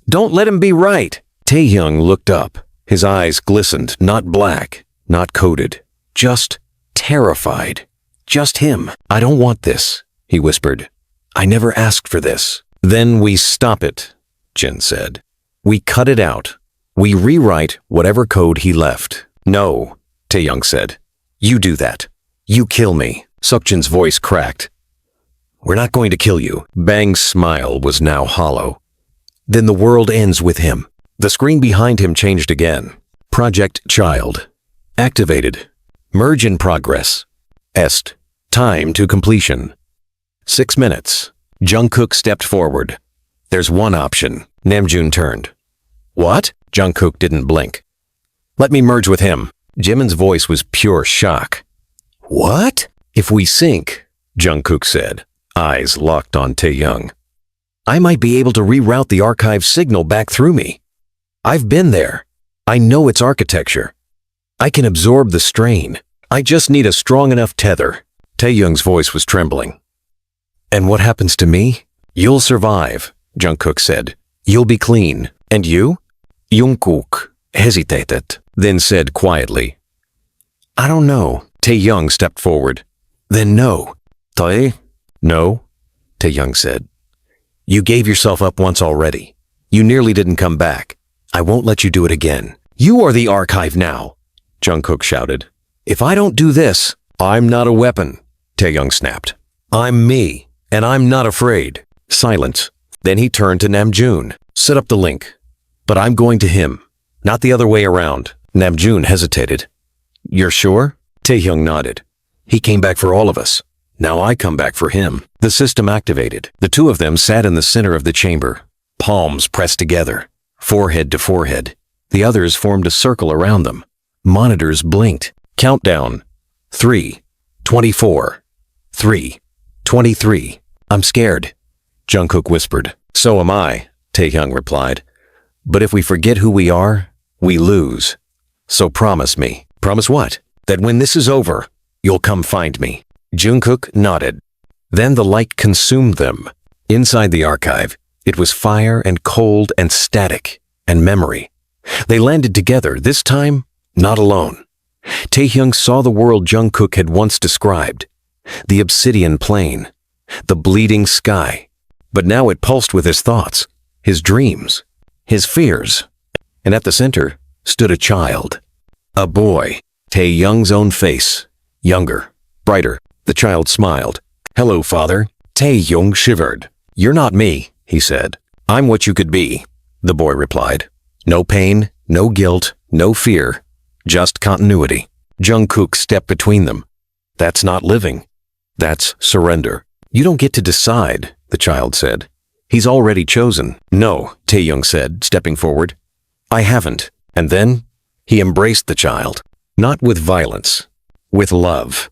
[SPEAKER 1] Don't let him be right. Taehyung looked up. His eyes glistened, not black, not coated, just terrified. Just him. I don't want this, he whispered. I never asked for this. Then we stop it, Jin said. We cut it out. We rewrite whatever code he left. No, Taehyung said. You do that. You kill me. Seokjin's voice cracked. We're not going to kill you. Bang's smile was now hollow. Then the world ends with him. The screen behind him changed again. Project Child. Activated. Merge in progress. Est. Time to completion. 6 minutes. Jungkook stepped forward. There's one option. Namjoon turned. What? Jungkook didn't blink. Let me merge with him. Jimin's voice was pure shock. What? If we sync, Jungkook said, eyes locked on Taehyung. I might be able to reroute the archive signal back through me. I've been there. I know its architecture. I can absorb the strain. I just need a strong enough tether. Taehyung's voice was trembling. And what happens to me? You'll survive, Jungkook said. You'll be clean. And you? Jungkook hesitated, then said quietly. I don't know. Taehyung stepped forward. Then no. Tae? No, Taehyung said. You gave yourself up once already. You nearly didn't come back. I won't let you do it again. You are the archive now, Jungkook shouted. If I don't do this, I'm not a weapon, Taehyung snapped. I'm me, and I'm not afraid. Silence. Then he turned to Namjoon. Set up the link. But I'm going to him, not the other way around. Namjoon hesitated. You're sure? Taehyung nodded. He came back for all of us. Now I come back for him. The system activated. The two of them sat in the center of the chamber, palms pressed together, forehead to forehead. The others formed a circle around them. Monitors blinked. Countdown. 3, 24, 3, 23. I'm scared, Jungkook whispered. So am I, Taehyung replied. But if we forget who we are, we lose. So promise me. Promise what? That when this is over, you'll come find me. Jungkook nodded. Then the light consumed them. Inside the archive, it was fire and cold and static and memory. They landed together, this time, not alone. Taehyung saw the world Jungkook had once described. The obsidian plain, the bleeding sky. But now it pulsed with his thoughts, his dreams, his fears. And at the center stood a child. A boy. Taehyung's own face. Younger, brighter. The child smiled. Hello, father. Taehyung shivered. You're not me, he said. I'm what you could be, the boy replied. No pain, no guilt, no fear, just continuity. Jungkook stepped between them. That's not living. That's surrender. You don't get to decide, the child said. He's already chosen. No, Taehyung said, stepping forward. I haven't. And then he embraced the child. Not with violence, with love.